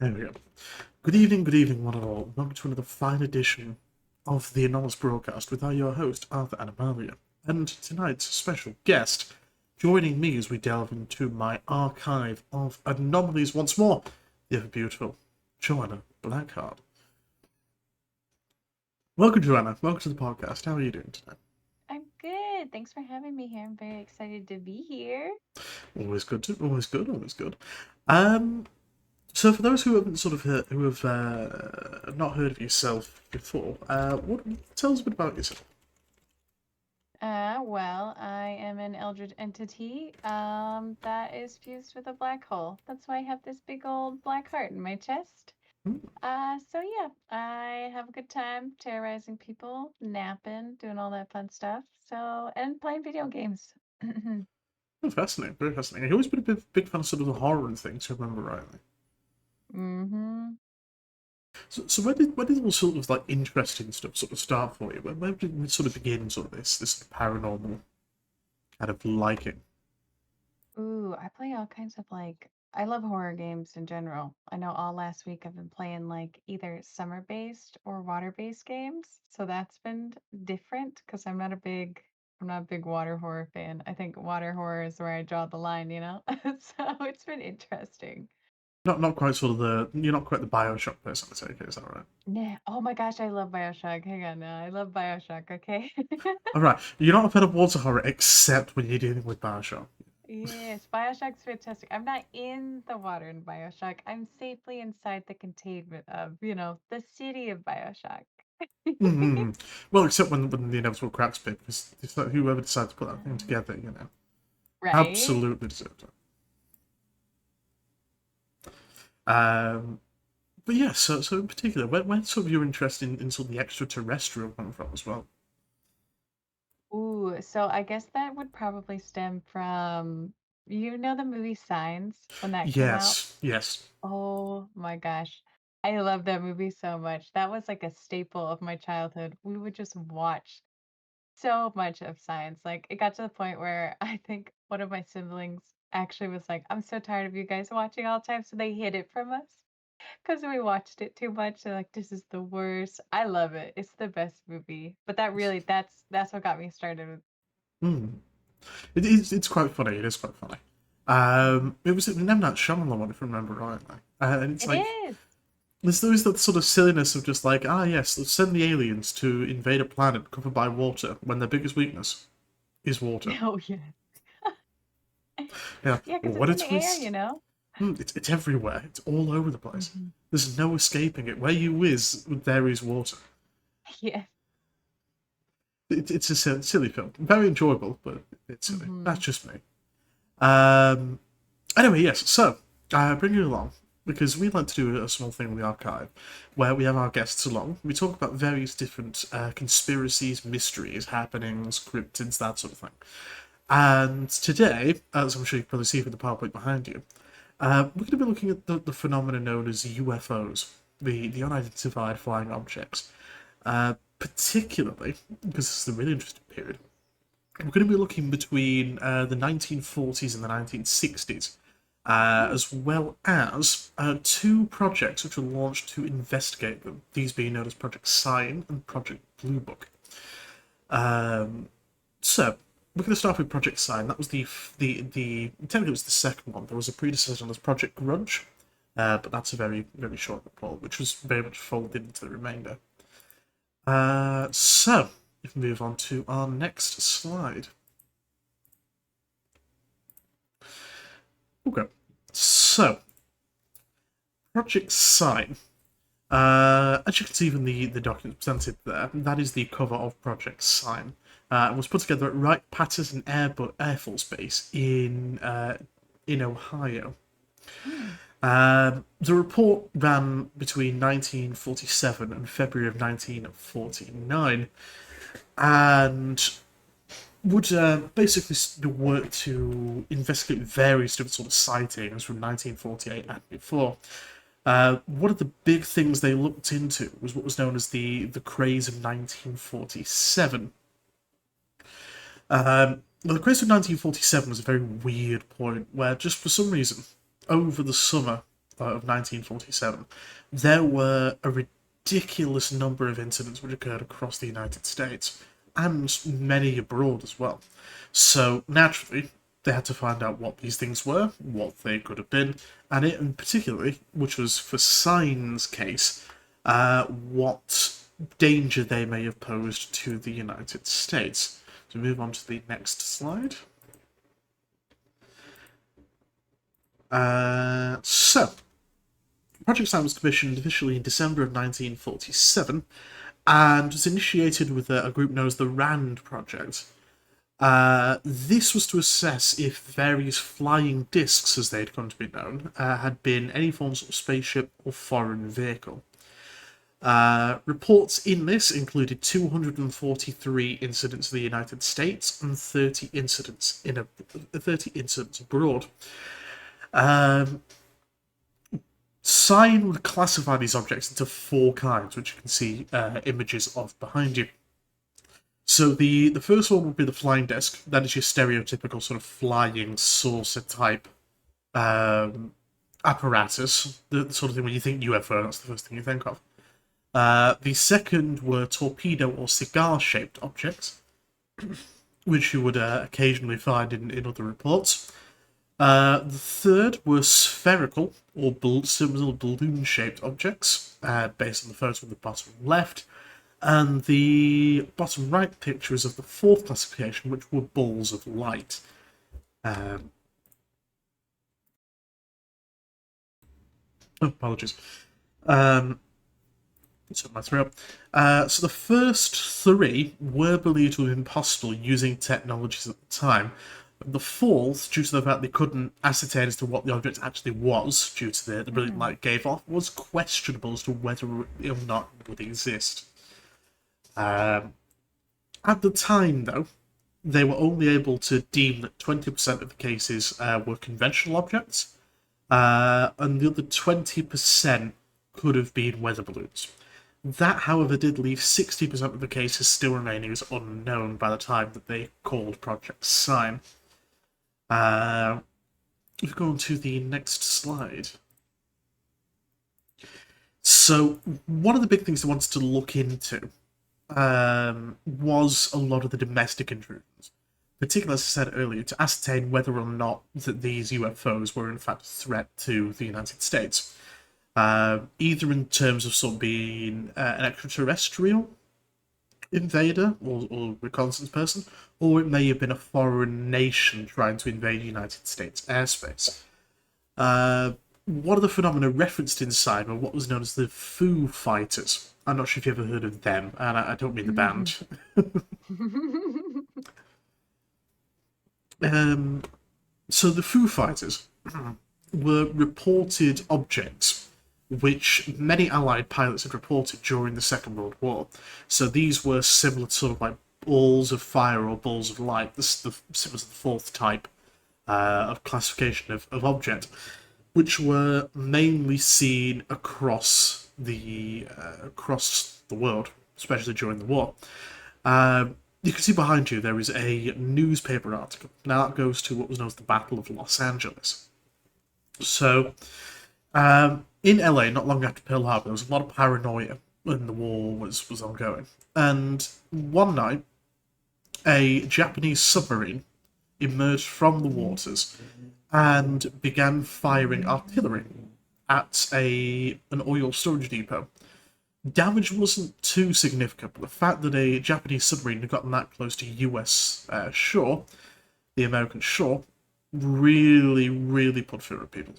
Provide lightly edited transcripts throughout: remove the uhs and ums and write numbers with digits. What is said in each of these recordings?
There we go. Good evening, one and all. Welcome to another fine edition of the Anomalies broadcast with your host, Arthur Anomalia. And tonight's special guest, joining me as we delve into my archive of anomalies once more, the ever beautiful Joanna Blackheart. Welcome, Joanna. Welcome to the podcast. How are you doing today? I'm good. Thanks for having me here. I'm very excited to be here. Always good. Always good. Always good. Um, So, for those who haven't who have not heard of yourself before, tell us a bit about yourself. Well, I am an eldritch entity that is fused with a black hole. That's why I have this big old black heart in my chest. Hmm? So yeah, I have a good time terrorizing people, napping, doing all that fun stuff. And playing video games. Oh, fascinating, very fascinating. I've always been a big fan of sort of the horror and things, if I remember rightly. Mm-hmm. So where did all sort of like interesting stuff sort of start for you? Where did it sort of begin, sort of this paranormal kind of liking? Ooh, I play all kinds of I love horror games in general. I know all last week I've been playing like either summer-based or water-based games. So that's been different because I'm not a big water horror fan. I think water horror is where I draw the line, you know? So it's been interesting. Not quite sort of you're not quite the Bioshock person, I take it, is that right? Yeah. Oh my gosh, I love BioShock. Hang on now. I love BioShock, okay? All right, you're not a fan of water horror except when you're dealing with Bioshock. Yes, BioShock's fantastic. I'm not in the water in BioShock. I'm safely inside the containment of the city of BioShock. Hmm. Well, except when the inevitable cracks bit, because it's like whoever decides to put that thing together, Right? absolutely deserves it. Um, but yeah, so in particular, where sort of your interest in sort of the extraterrestrial come from as well? Ooh, so I guess that would probably stem from, the movie Signs when that came out? Yes, yes. Oh my gosh. I love that movie so much. That was like a staple of my childhood. We would just watch so much of Signs. Like it got to the point where I think one of my siblings actually was like, I'm so tired of you guys watching all the time. So they hid it from us. Because we watched it too much. They're like, "This is the worst." I love it. It's the best movie. But that's what got me started with. Mm. It's quite funny. It is quite funny. It was M. Night Shyamalan, if I remember rightly. And it's It like is. there's always that sort of silliness of just like, yes, let's send the aliens to invade a planet covered by water when their biggest weakness is water. Oh yeah. Yeah, Yeah, well, because what it's a in the air, twist! It's everywhere. It's all over the place. Mhm. There's no escaping it. Where you whiz, there is water. Yeah. It's a silly film. Very enjoyable, but it's silly. That's Hmm. just me. Um, anyway, yes. So I bring you along because we like to do a small thing in the archive where we have our guests along. We talk about various different conspiracies, mysteries, happenings, cryptids, that sort of thing. And today, as I'm sure you can probably see from the PowerPoint behind you, we're going to be looking at the phenomena known as UFOs, the unidentified flying objects. Particularly, because this is a really interesting period, we're going to be looking between the 1940s and the 1960s, Ooh. as well as two projects which were launched to investigate them, these being known as Project Sign and Project Blue Book. So, we're going to start with Project Sign. That was the technically it was the second one. There was a predecessor as Project Grudge, but that's a very very short report, which was very much folded into the remainder. So, if we move on to our next slide. Okay. So, Project Sign. As you can see from the document presented there, that is the cover of Project Sign. It was put together at Wright-Patterson Air Force Base in Ohio. Mm. The report ran between 1947 and February of 1949, and would basically work to investigate various different sort of sightings from 1948 and before. One of the big things they looked into was what was known as the craze of 1947. Well, the craze of 1947 was a very weird point where, just for some reason, over the summer of 1947, there were a ridiculous number of incidents which occurred across the United States, and many abroad as well. So, naturally, they had to find out what these things were, what they could have been, and it, in particularly, which was for Sign's case, what danger they may have posed to the United States. So move on to the next slide. Project Sign was commissioned officially in December of 1947 and was initiated with a group known as the RAND Project. This was to assess if various flying discs, as they'd come to be known, had been any forms of spaceship or foreign vehicle. Reports in this included 243 incidents in the United States and 30 incidents abroad. Sign would classify these objects into four kinds, which you can see images of behind you. So the first one would be the flying disc. That is your stereotypical sort of flying saucer type apparatus. The sort of thing when you think UFO, that's the first thing you think of. The second were torpedo or cigar-shaped objects, which you would occasionally find in other reports. The third were spherical or similar balloon-shaped objects, based on the photo on the bottom left. And the bottom right picture is of the fourth classification, which were balls of light. Apologies. My throat. So the first three were believed to have been possible using technologies at the time. The fourth, due to the fact they couldn't ascertain as to what the object actually was, due to the brilliant light it gave off, was questionable as to whether or not it would exist. At the time, though, they were only able to deem that 20% of the cases were conventional objects, and the other 20% could have been weather balloons. That, however, did leave 60% of the cases still remaining as unknown by the time that they called Project Sign. If we go on to the next slide. So, one of the big things they wanted to look into was a lot of the domestic intrusions. Particularly, as I said earlier, to ascertain whether or not that these UFOs were in fact a threat to the United States. Either in terms of sort of being an extraterrestrial invader or reconnaissance person, or it may have been a foreign nation trying to invade United States airspace. One of the phenomena referenced inside were what was known as the Foo Fighters. I'm not sure if you've ever heard of them, and I don't mean the band. So the Foo Fighters were reported objects which many Allied pilots had reported during the Second World War. So these were similar to sort of like balls of fire or balls of light. This is similar to the fourth type of classification of object, which were mainly seen across the world, especially during the war. You can see behind you there is a newspaper article. Now that goes to what was known as the Battle of Los Angeles. So, in LA, not long after Pearl Harbor, there was a lot of paranoia when the war was ongoing. And one night, a Japanese submarine emerged from the waters and began firing artillery at an oil storage depot. Damage wasn't too significant, but the fact that a Japanese submarine had gotten that close to US shore, the American shore, really, really put fear of people.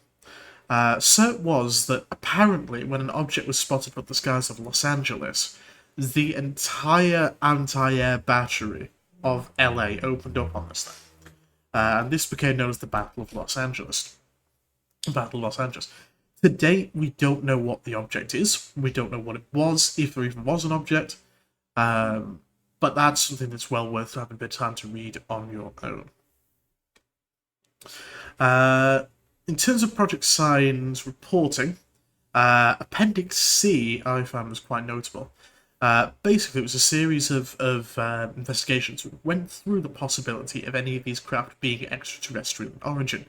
So it was that apparently when an object was spotted from the skies of Los Angeles, the entire anti-air battery of LA opened up on this thing. And this became known as the Battle of Los Angeles. To date, we don't know what the object is. We don't know what it was, if there even was an object. But that's something that's well worth having a bit of time to read on your own. In terms of Project Sign's reporting, Appendix C I found was quite notable. Basically, it was a series of investigations that went through the possibility of any of these craft being extraterrestrial in origin.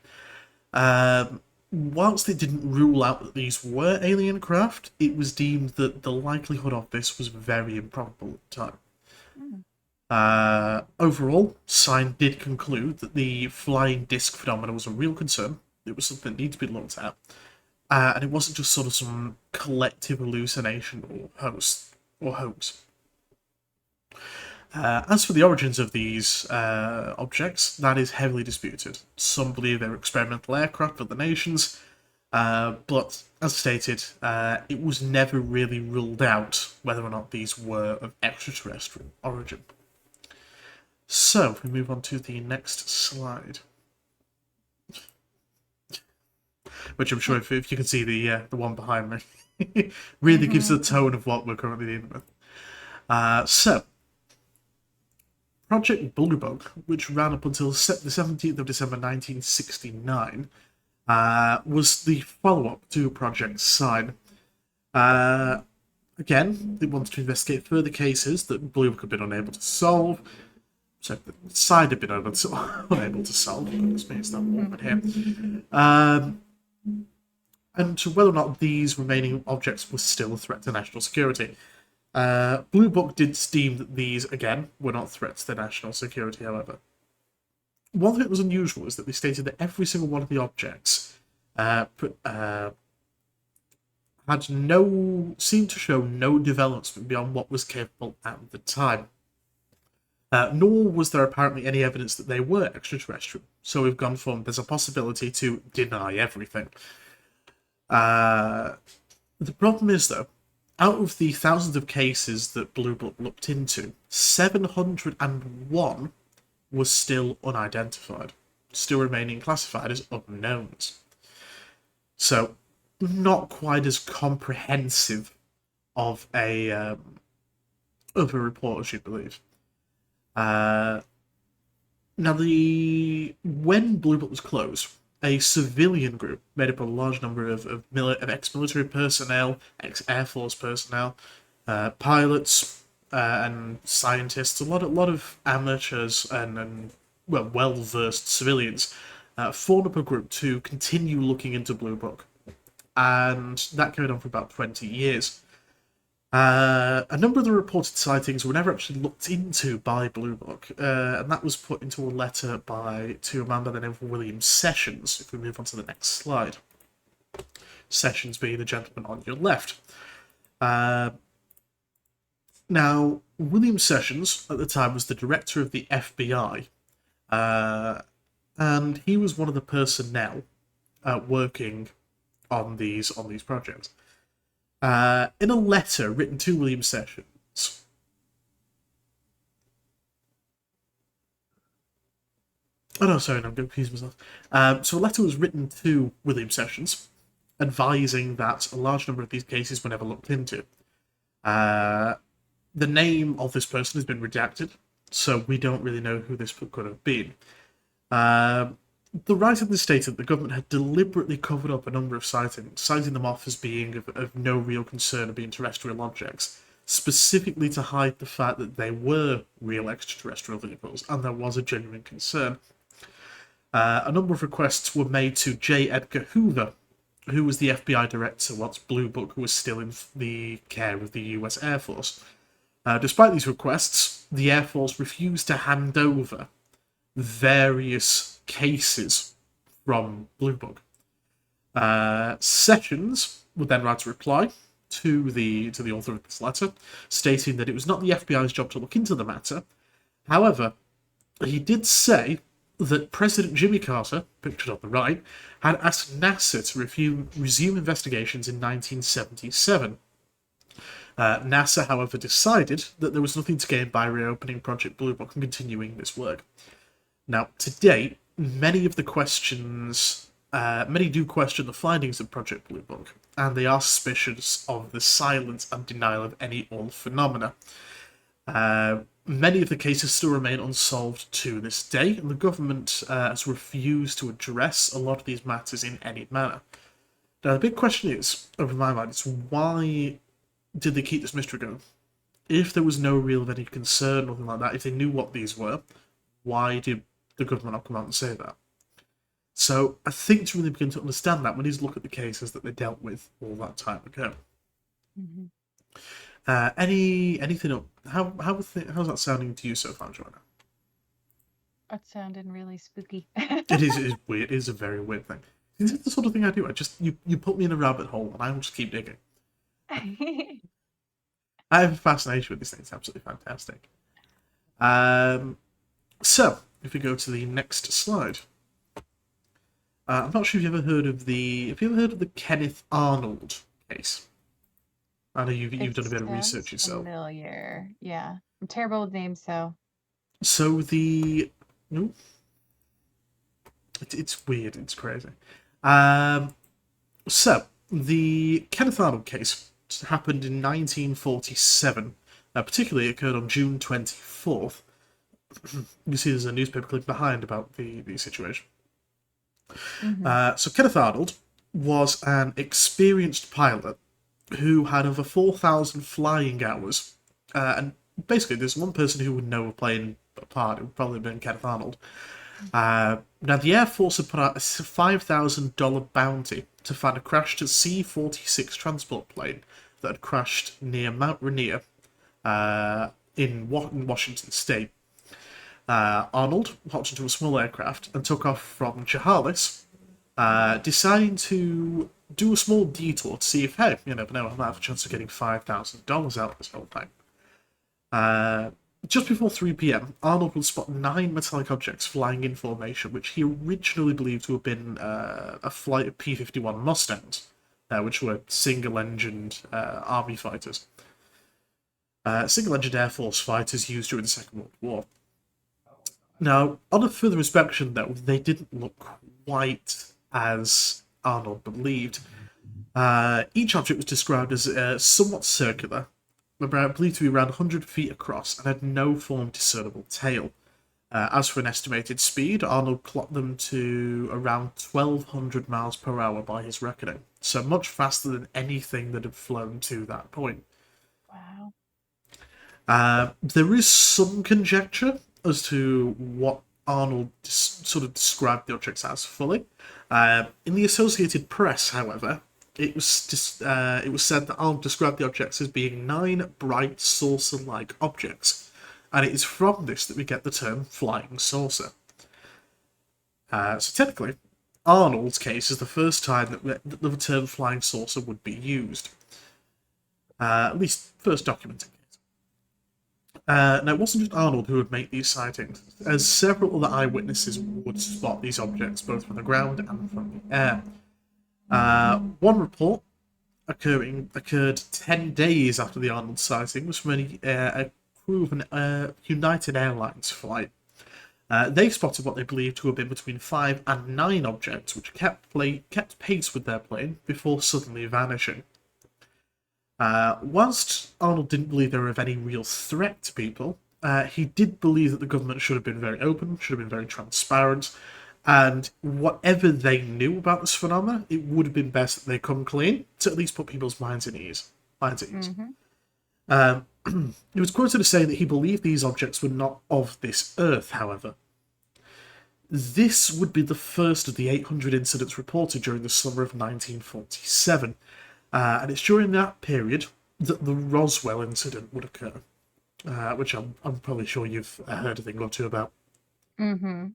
whilst it didn't rule out that these were alien craft, it was deemed that the likelihood of this was very improbable at the time. Mm. Overall, SIGN did conclude that the flying disc phenomenon was a real concern. It was something that needed to be looked at. And it wasn't just sort of some collective hallucination or hoax. As for the origins of these objects, that is heavily disputed. Some believe they were experimental aircraft of the nations, but as stated, it was never really ruled out whether or not these were of extraterrestrial origin. So, if we move on to the next slide, which I'm sure if you can see the one behind me, really gives the tone of what we're currently dealing with. So, Project Bluebug, which ran up until the 17th of December 1969, was the follow-up to Project SIGN. Again, they wanted to investigate further cases that Bluebug had been unable to solve. So the SIGN had been unable to solve. Goodness me, it's that awkward here. And to whether or not these remaining objects were still a threat to national security. Blue Book did deem that these, again, were not threats to national security, however. One thing that was unusual is that they stated that every single one of the objects seemed to show no development beyond what was capable at the time. Nor was there apparently any evidence that they were extraterrestrial. So we've gone from there's a possibility to deny everything. The problem is, though, out of the thousands of cases that Blue Book looked into, 701 was still unidentified, still remaining classified as unknowns. So, not quite as comprehensive of a report as you'd believe. Now, when Blue Book was closed, a civilian group made up a large number of ex-military personnel, ex-Air Force personnel, pilots, and scientists, a lot of amateurs and well-versed civilians formed up a group to continue looking into Blue Book. And that carried on for about 20 years. A number of the reported sightings were never actually looked into by Blue Book, and that was put into a letter to a man by the name of William Sessions, if we move on to the next slide. Sessions being the gentleman on your left. Now, William Sessions, at the time, was the director of the FBI, and he was one of the personnel working on these projects. In a letter written to William Sessions, oh no, sorry, I'm going to confuse myself. So a letter was written to William Sessions, advising that a large number of these cases were never looked into. The name of this person has been redacted, so we don't really know who this could have been. The writer stated that the government had deliberately covered up a number of sightings, citing them off as being of no real concern of being terrestrial objects, specifically to hide the fact that they were real extraterrestrial vehicles, and there was a genuine concern. A number of requests were made to J. Edgar Hoover, who was the FBI director once Blue Book was still in the care of the US Air Force. Despite these requests, the Air Force refused to hand over various cases from Blue Book. Sessions would then write a reply to the author of this letter, stating that it was not the FBI's job to look into the matter. However, he did say that President Jimmy Carter, pictured on the right, had asked NASA to resume investigations in 1977. NASA, however, decided that there was nothing to gain by reopening Project Blue Book and continuing this work. Now, to date, many do question the findings of Project Blue Book, and they are suspicious of the silence and denial of any old phenomena. Many of the cases still remain unsolved to this day, and the government has refused to address a lot of these matters in any manner. Now, the big question is, over my mind, is why did they keep this mystery going? If there was no real of any concern, nothing like that, if they knew what these were, why did the government not come out and say that? So I think to really begin to understand that, we need to look at the cases that they dealt with all that time ago. Hmm. Anything up? How's that sounding to you so far, Joanna? That sounded really spooky. It is weird. It is a very weird thing. This is the sort of thing I do. I just you put me in a rabbit hole and I will just keep digging. I have a fascination with these things. It's absolutely fantastic. Um, so if we go to the next slide, I'm not sure if you've ever heard of the Kenneth Arnold case. I know you've It done a bit of sounds research yourself. familiar. Yeah. I'm terrible with names, so. So the no, it's weird. It's crazy. Um, so the Kenneth Arnold case happened in 1947. Particularly occurred on June 24th. You see, there's a newspaper clip behind about the situation. Hmm. So Kenneth Arnold was an experienced pilot who had over 4,000 flying hours, and basically, there's one person who would know a plane apart. It would probably have been Kenneth Arnold. Now, the Air Force had put out a $5,000 bounty to find a crashed C-46 transport plane that had crashed near Mount Rainier in Washington State. Arnold hopped into a small aircraft and took off from Chehalis, deciding to do a small detour to see if, hey, you never know, I might have a chance of getting $5,000 out of this whole thing. Just before 3 p.m., Arnold would spot 9 metallic objects flying in formation, which he originally believed to have been a flight of P-51 Mustangs, which were single-engined army fighters. Single-engined Air Force fighters used during the Second World War. Now, on a further inspection, though, they didn't look quite as Arnold believed. Each object was described as somewhat circular, believed to be around 100 feet across, and had no form of discernible tail. As for an estimated speed, Arnold clocked them to around 1,200 miles per hour by his reckoning, so much faster than anything that had flown to that point. Wow. There is some conjecture as to what Arnold sort of described the objects as fully. In the Associated Press, however, it was said that Arnold described the objects as being 9 bright saucer-like objects, and it is from this that we get the term flying saucer. So technically, Arnold's case is the first time that the term flying saucer would be used, at least first documented. Now, it wasn't just Arnold who would make these sightings, as several other eyewitnesses would spot these objects both from the ground and from the air. One report occurred 10 days after the Arnold sighting was from a crew of an United Airlines flight. They spotted what they believed to have been between 5 and 9 objects, which kept pace with their plane before suddenly vanishing. Whilst Arnold didn't believe they were of any real threat to people, he did believe that the government should have been very open, should have been very transparent, and whatever they knew about this phenomenon, it would have been best that they come clean to at least put people's minds at ease. Hmm. He was quoted as saying that he believed these objects were not of this earth, however. This would be the first of the 800 incidents reported during the summer of 1947. And it's during that period that the Roswell incident would occur, which I'm probably sure you've heard a thing or two about. Hmm.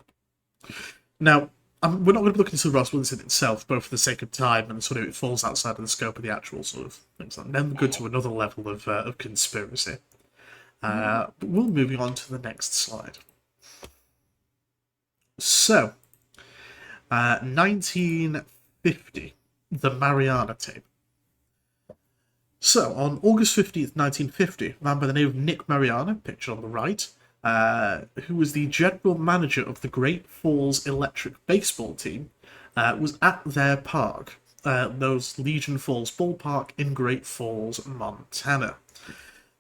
Now, we're not going to be looking into the Roswell incident itself, both for the sake of time and sort of it falls outside of the scope of the actual sort of things. And then go to another level of conspiracy. But we'll be moving on to the next slide. So, 1950, the Mariana tape. So, on August 15th, 1950, a man by the name of Nick Mariana, pictured on the right, who was the general manager of the Great Falls Electric baseball team, was at their park, those Legion Falls ballpark in Great Falls, Montana.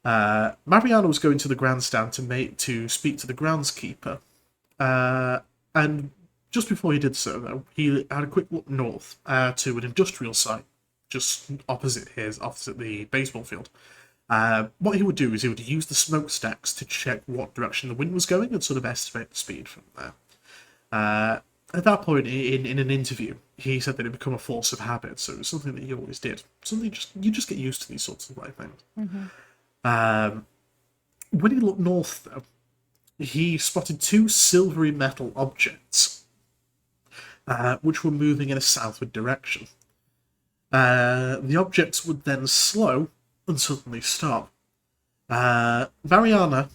Mariana was going to the grandstand to speak to the groundskeeper, and just before he did so, though, he had a quick look north to an industrial site just opposite the baseball field. What he would do is he would use the smokestacks to check what direction the wind was going and sort of estimate the speed from there. At that point, in an interview, he said that it had become a force of habit, so it was something that he always did. Something you just get used to these sorts of like things. Hmm. When he looked north, though, he spotted two silvery metal objects, which were moving in a southward direction. The objects would then slow and suddenly stop. Mariana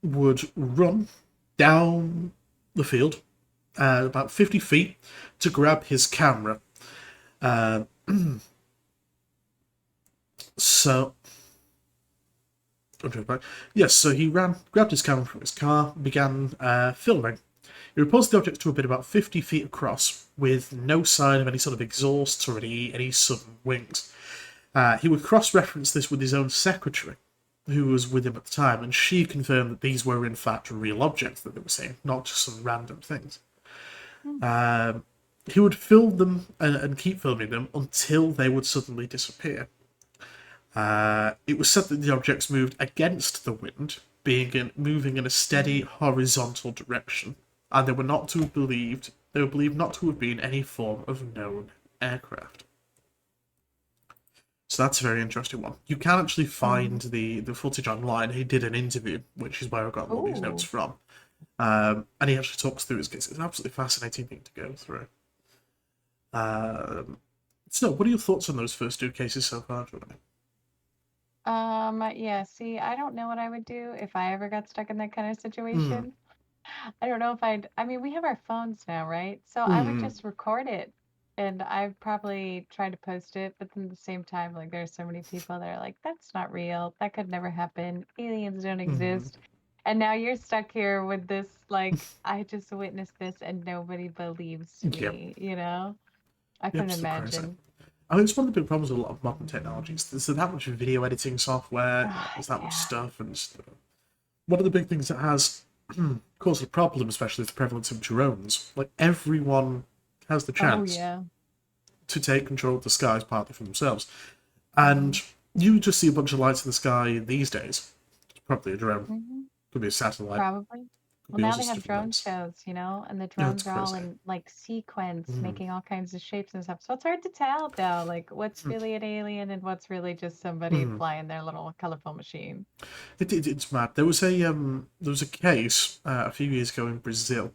would run down the field about 50 feet to grab his camera. Uh, so, yes, so he grabbed his camera from his car, began filming. He reports the object to have been about 50 feet across, with no sign of any sort of exhausts or any sudden wings. He would cross-reference this with his own secretary, who was with him at the time, and she confirmed that these were in fact real objects that they were seeing, not just some random things. He would film them and keep filming them until they would suddenly disappear. It was said that the objects moved against the wind, moving in a steady horizontal direction, and they were believed not to have been any form of known aircraft. So that's a very interesting one. You can actually find the footage online. He did an interview, which is where I got all these notes Ooh. from. And he actually talks through his case. It's an absolutely fascinating thing to go through. So, what are your thoughts on those first two cases so far, Jordan? Yeah, see, I don't know what I would do if I ever got stuck in that kind of Mm, situation. I don't know if I mean, we have our phones now, right? So I would mm, just record it and I'd probably try to post it, but then at the same time, like there's so many people that are like, that's not real. That could never happen. Aliens don't mm. exist. And now you're stuck here with this, like, I just witnessed this and nobody believes Yep, me, you know? I yep, couldn't it's crazy. imagine. I mean, it's one of the big problems with a lot of modern technologies. There's that much video editing software, Ah, there's that much yeah. stuff, and one of the big things that has caused a problem, especially with the prevalence of drones. Like, everyone has the Oh, chance yeah. to take control of the skies partly for themselves. Hmm. And you just see a bunch of lights in the sky these days. It's probably a drone, Hmm. could be a satellite, Probably. could Well, be all now they sorts of have different drone things. shows, and the No, it's drones are all crazy. in like sequence, Mm. making all kinds of shapes and stuff. So it's hard to tell now, like what's really an alien and what's really just somebody Mm. flying their little colorful machine. It's mad. There was a case a few years ago in Brazil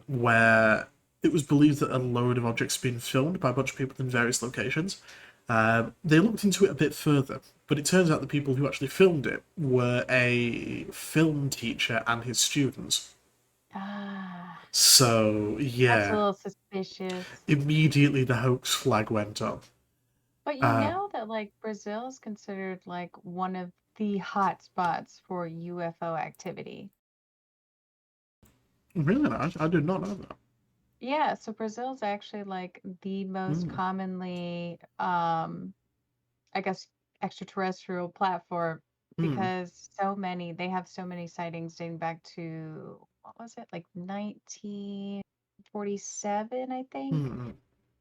where it was believed that a load of objects had been filmed by a bunch of people in various locations. They looked into it a bit further, but it turns out the people who actually filmed it were a film teacher and his students. Ah, So, that's a yeah, little suspicious. immediately the hoax flag went up. But you Uh, know that like Brazil is considered like one of the hot spots for UFO activity. really? I did not know that. Yeah, so Brazil's actually like the most Mm, commonly I guess, extraterrestrial platform mm, because they have so many sightings dating back to, what was it, like 1947, I think, mm.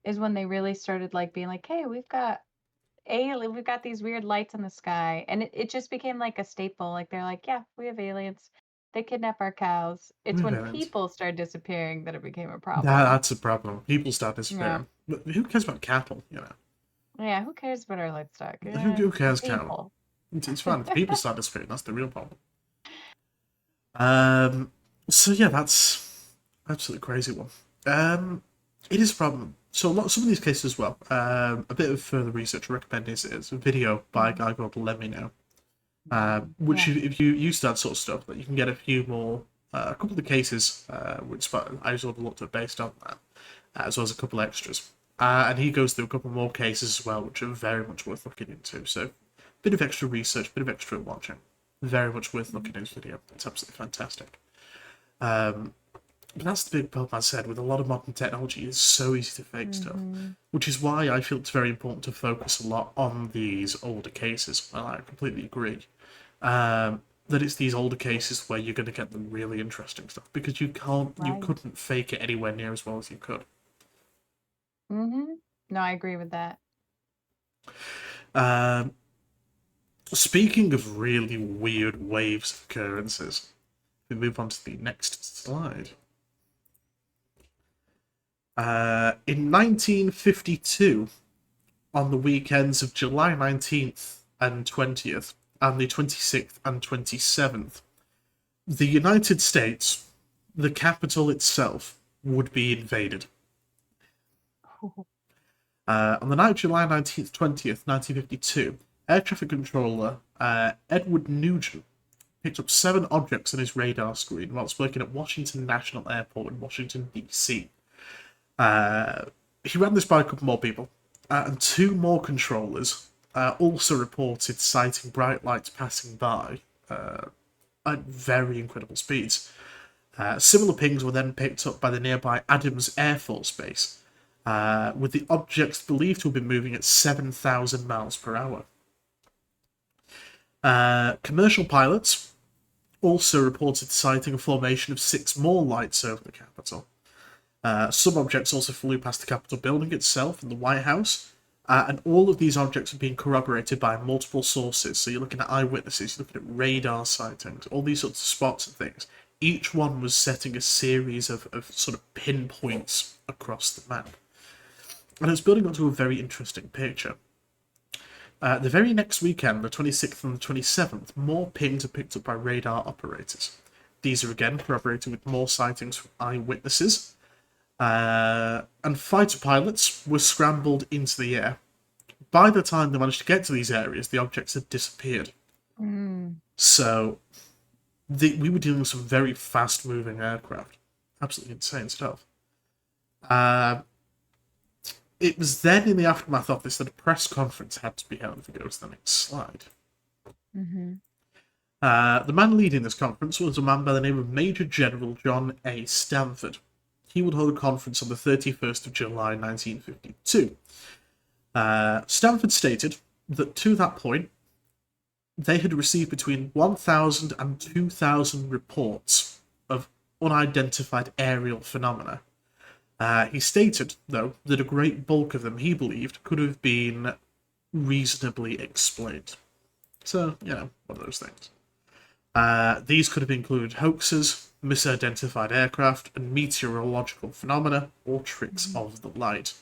is when they really started like being like, hey, we've got these weird lights in the sky. And it just became like a staple. Like they're like, yeah, we have aliens. They kidnap our cows. It's when Brilliant. people started disappearing that it became a That, problem. that's a problem. People start Yeah. disappearing. But who cares about cattle, Yeah, who cares about our livestock? Who The cares cattle? people. It's fine. If the people start disappearing, that's the real problem. Um, so yeah, that's absolutely crazy one. It is a problem. So some of these cases as well. A bit of further research I recommend is a video by a Mhm. guy called Let Me Know. Which Yeah. if you use that sort of stuff, that you can get a few more, a couple of the cases, which I sort of looked at based on that, as well as a couple extras. And he goes through a couple more cases as well, which are very much worth looking into. So, bit of extra research, bit of extra watching. Very much worth looking at his video. It's absolutely fantastic. But that's the big problem, I said, with a lot of modern technology, it's so easy to fake stuff. Hmm. Which is why I feel it's very important to focus a lot on these older cases. And I completely agree. That it's these older cases where you're going to get the really interesting stuff because you Right. couldn't fake it anywhere near as well as you could. Hmm. No, I agree with that. Um, Speaking of really weird waves of occurrences, we move on to the next slide. In 1952, on the weekends of July 19th and 20th, and the 26th and 27th, the United States, the capital itself, would be invaded. On the night of July 19th, 20th, 1952, air traffic controller Edward Nugent picked up 7 objects on his radar screen whilst working at Washington National Airport in Washington, D.C. He ran this by a couple more people, and 2 more controllers also reported sighting bright lights passing by at very incredible speeds. Similar pings were then picked up by the nearby Adams Air Force Base, with the objects believed to have been moving at 7,000 miles per hour. Commercial pilots also reported sighting a formation of 6 more lights over the capital. Some objects also flew past the Capitol building itself and the White House, and all of these objects are being corroborated by multiple sources. So you're looking at eyewitnesses, you're looking at radar sightings, all these sorts of spots and things. Each one was setting a series of sort of pinpoints across the map. And it's building up to a very interesting picture. The very next weekend, the 26th and the 27th, more pings are picked up by radar operators. These are again corroborated with more sightings from eyewitnesses. And fighter pilots were scrambled into the air. By the time they managed to get to these areas, the objects had disappeared. So we were dealing with some very fast-moving aircraft. Absolutely insane stuff. It was then in the aftermath of this that a press conference had to be held. If we go to the next slide. The man leading this conference was a man by the name of Major General John A. Stanford. He would hold a conference on the 31st of July 1952. Stanford stated that to that point, they had received between 1,000 and 2,000 reports of unidentified aerial phenomena. He stated, though, that a great bulk of them, he believed, could have been reasonably explained. So, one of those things. These could have included hoaxes, misidentified aircraft, and meteorological phenomena, or tricks of the light.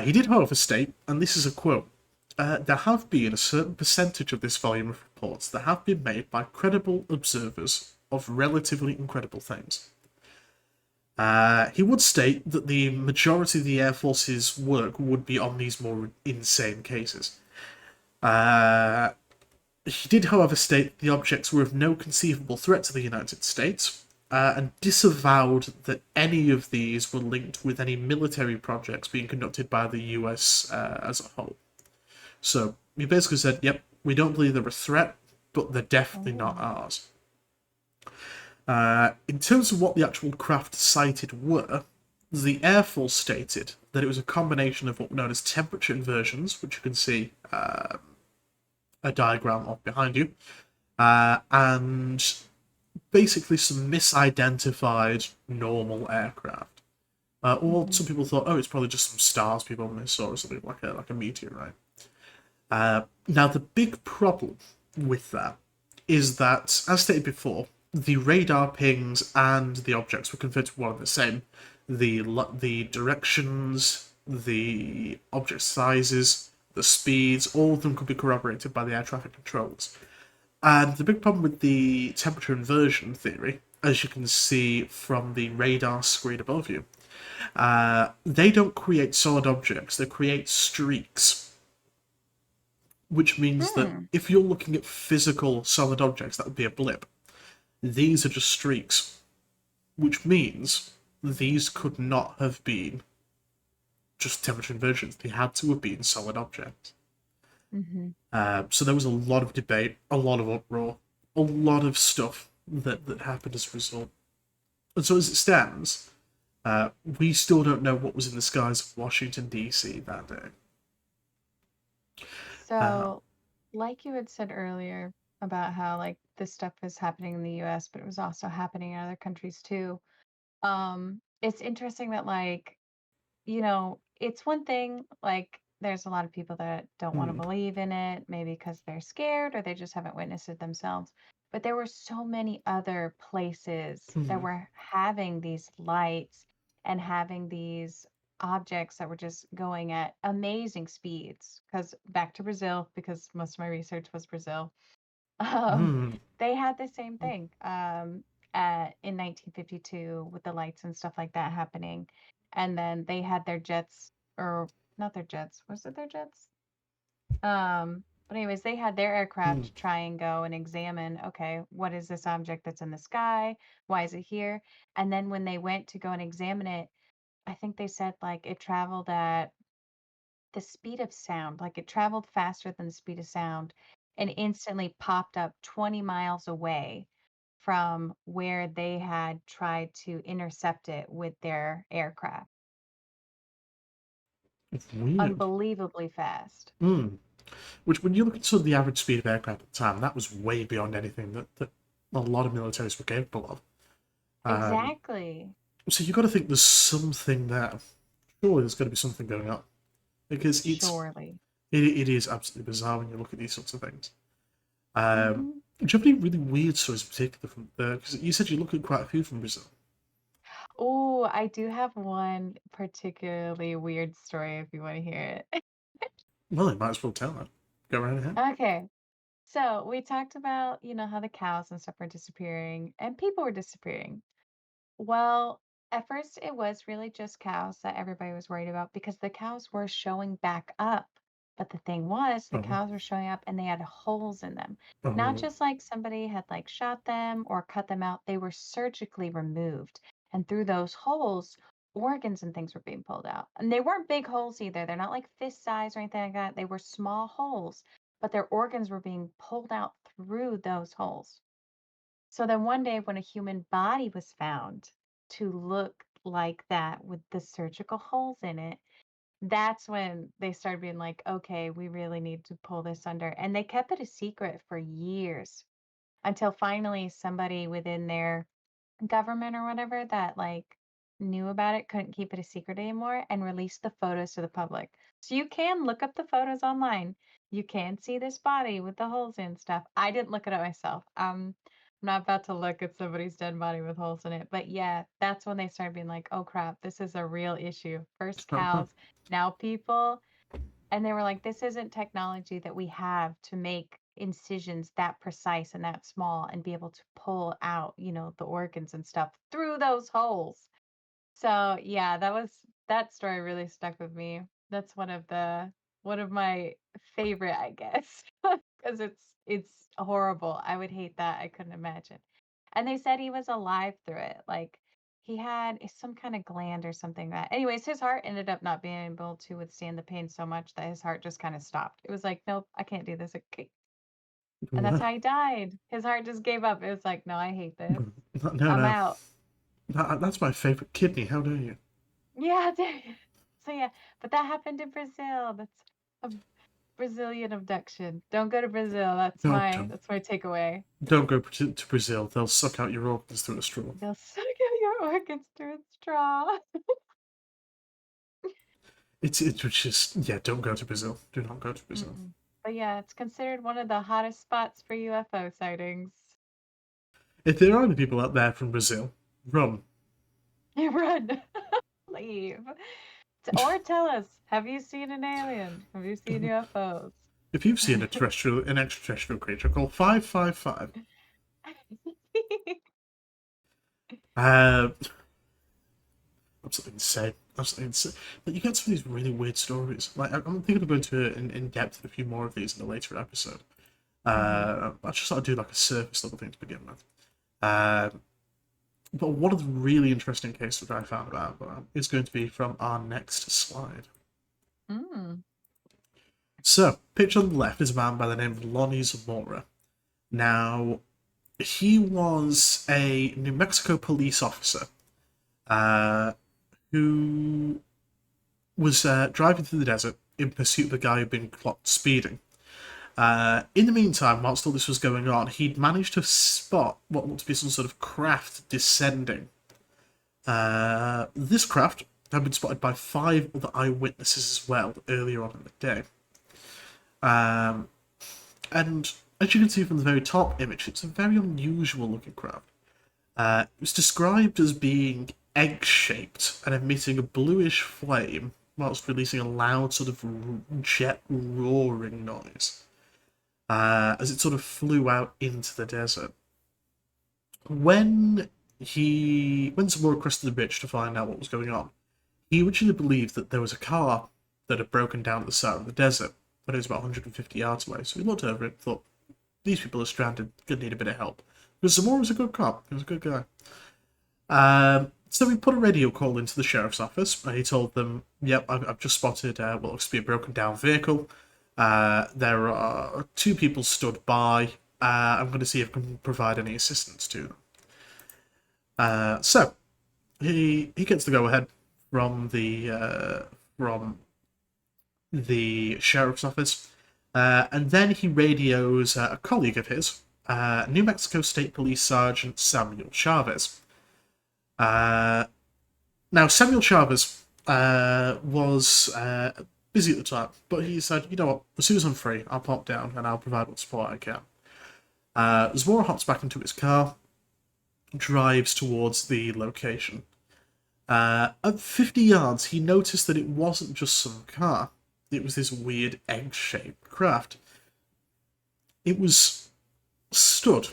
He did, however, state, and this is a quote, there have been a certain percentage of this volume of reports that have been made by credible observers of relatively incredible things. He would state that the majority of the Air Force's work would be on these more insane cases. He did, however, state the objects were of no conceivable threat to the United States, and disavowed that any of these were linked with any military projects being conducted by the US as a whole. So he basically said, yep, we don't believe they're a threat, but they're definitely not ours. In terms of what the actual craft sighted were, the Air Force stated that it was a combination of what were known as temperature inversions, which you can see a diagram of behind you, and basically some misidentified normal aircraft. Or some people thought, oh, it's probably just some stars people missed or something like a meteorite. Now, the big problem with that is that, as stated before, the radar pings and the objects were converted to one and the same. The directions, the object sizes, the speeds, all of them could be corroborated by the air traffic controllers. And the big problem with the temperature inversion theory, as you can see from the radar screen above you, they don't create solid objects, they create streaks. Which means that if you're looking at physical solid objects, that would be a blip. These are just streaks, which means these could not have been just temperature inversions. They had to have been solid objects. So there was a lot of debate, a lot of uproar, a lot of stuff that happened as a result. And so as it stands, we still don't know what was in the skies of Washington, D.C. that day. So, like you had said earlier about how like this stuff is happening in the US, but it was also happening in other countries too. It's interesting that it's one thing, like there's a lot of people that don't want to believe in it, maybe because they're scared or they just haven't witnessed it themselves. But there were so many other places that were having these lights and having these objects that were just going at amazing speeds. Because back to Brazil, because most of my research was Brazil, um, Mm. they had the same thing in 1952 with the lights and stuff like that happening. And then they had their jets, or not their jets, was it their jets? But anyways, they had their aircraft Mm. to try and go and examine, okay, what is this object that's in the sky? Why is it here? And then when they went to go and examine it, I think they said like it traveled at the speed of sound, like it traveled faster than the speed of sound and instantly popped up 20 miles away from where they had tried to intercept it with their aircraft. Weird. Unbelievably fast. Mm. Which, when you look at sort of the average speed of aircraft at the time, that was way beyond anything that a lot of militaries were capable of. Exactly. So you got to think there's something there. Surely there's got to be something going on because Surely. it is absolutely bizarre when you look at these sorts of things. Hmm. Do you have any really weird stories in particular from there? Because you said you look at quite a few from Brazil. Oh, I do have one particularly weird story if you want to hear it. Well, you might as well tell that. Go right ahead. Okay. So we talked about, how the cows and stuff were disappearing and people were disappearing. Well, at first it was really just cows that everybody was worried about because the cows were showing back up. But the thing was, the Oh, cows were showing up and they had holes in them. Not oh, just like somebody had like shot them or cut them out, they were surgically removed. And through those holes, organs and things were being pulled out. And they weren't big holes either. They're not like fist size or anything like that. They were small holes, but their organs were being pulled out through those holes. So then one day when a human body was found to look like that with the surgical holes in it, that's when they started being like, okay, we really need to pull this under. And they kept it a secret for years until finally somebody within their government or whatever that like knew about it couldn't keep it a secret anymore and released the photos to the public. So you can look up the photos online. You can see this body with the holes in stuff. I didn't look it up myself. I'm not about to look at somebody's dead body with holes in it. But yeah, that's when they started being like, oh crap, this is a real issue. First oh. cows, now people. And they were like, this isn't technology that we have to make incisions that precise and that small and be able to pull out, the organs and stuff through those holes. So yeah, that story really stuck with me. That's one of my favorite, I guess, because it's horrible. I would hate that. I couldn't imagine. And they said he was alive through it. Like he had some kind of gland or something that. Anyways, his heart ended up not being able to withstand the pain so much that his heart just kind of stopped. It was like, nope, I can't do this. Okay. And that's Well, how he died. His heart just gave up. It was like, no, I hate this. no, I'm no. out. That's my favourite kidney. How dare you? Yeah, so yeah, but that happened in Brazil. That's a Brazilian abduction. Don't go to Brazil. That's No, my takeaway. don't go to Brazil. They'll suck out your organs through a straw. They'll suck out your organs through a straw. It's just, yeah. Don't go to Brazil. Do not go to Brazil. Mm-mm. But yeah, it's considered one of the hottest spots for UFO sightings. If there are any people out there from Brazil, run. You run, leave, or tell us: have you seen an alien? Have you seen UFOs? If you've seen an extraterrestrial creature, call 555. Uh, Absolutely insane. Absolutely insane. But you get some of these really weird stories. Like I'm thinking of going to in depth a few more of these in a later episode. Hmm. I just thought I'd do like a surface level thing to begin with. But one of the really interesting cases that I found about is going to be from our next slide. Mm. So, picture on the left is a man by the name of Lonnie Zamora. Now, he was a New Mexico police officer who was driving through the desert in pursuit of a guy who'd been clocked speeding. In the meantime, whilst all this was going on, he'd managed to spot what looked to be some sort of craft descending. This craft had been spotted by 5 other eyewitnesses as well earlier on in the day. And as you can see from the very top image, it's a very unusual looking craft. It was described as being egg-shaped and emitting a bluish flame whilst releasing a loud sort of jet roaring noise as it sort of flew out into the desert. When he went some more across the bridge to find out what was going on, he originally believed that there was a car that had broken down at the side of the desert, but it was about 150 yards away. So he looked over it, thought, these people are stranded, gonna need a bit of help. Because Zamora was a good cop, he was a good guy. So we put a radio call into the sheriff's office, and he told them, "Yep, I've just spotted what looks to be a broken down vehicle. There are two people stood by. I'm going to see if I can provide any assistance to them." So he gets the go ahead from the sheriff's office, and then he radios a colleague of his, New Mexico State Police Sergeant Samuel Chavez. Now, Samuel Chavez was busy at the time, but he said, "You know what, as soon as I'm free, I'll pop down and I'll provide what support I can." Zamora hops back into his car, drives towards the location. At 50 yards, he noticed that it wasn't just some car. It was this weird egg-shaped craft. It was stood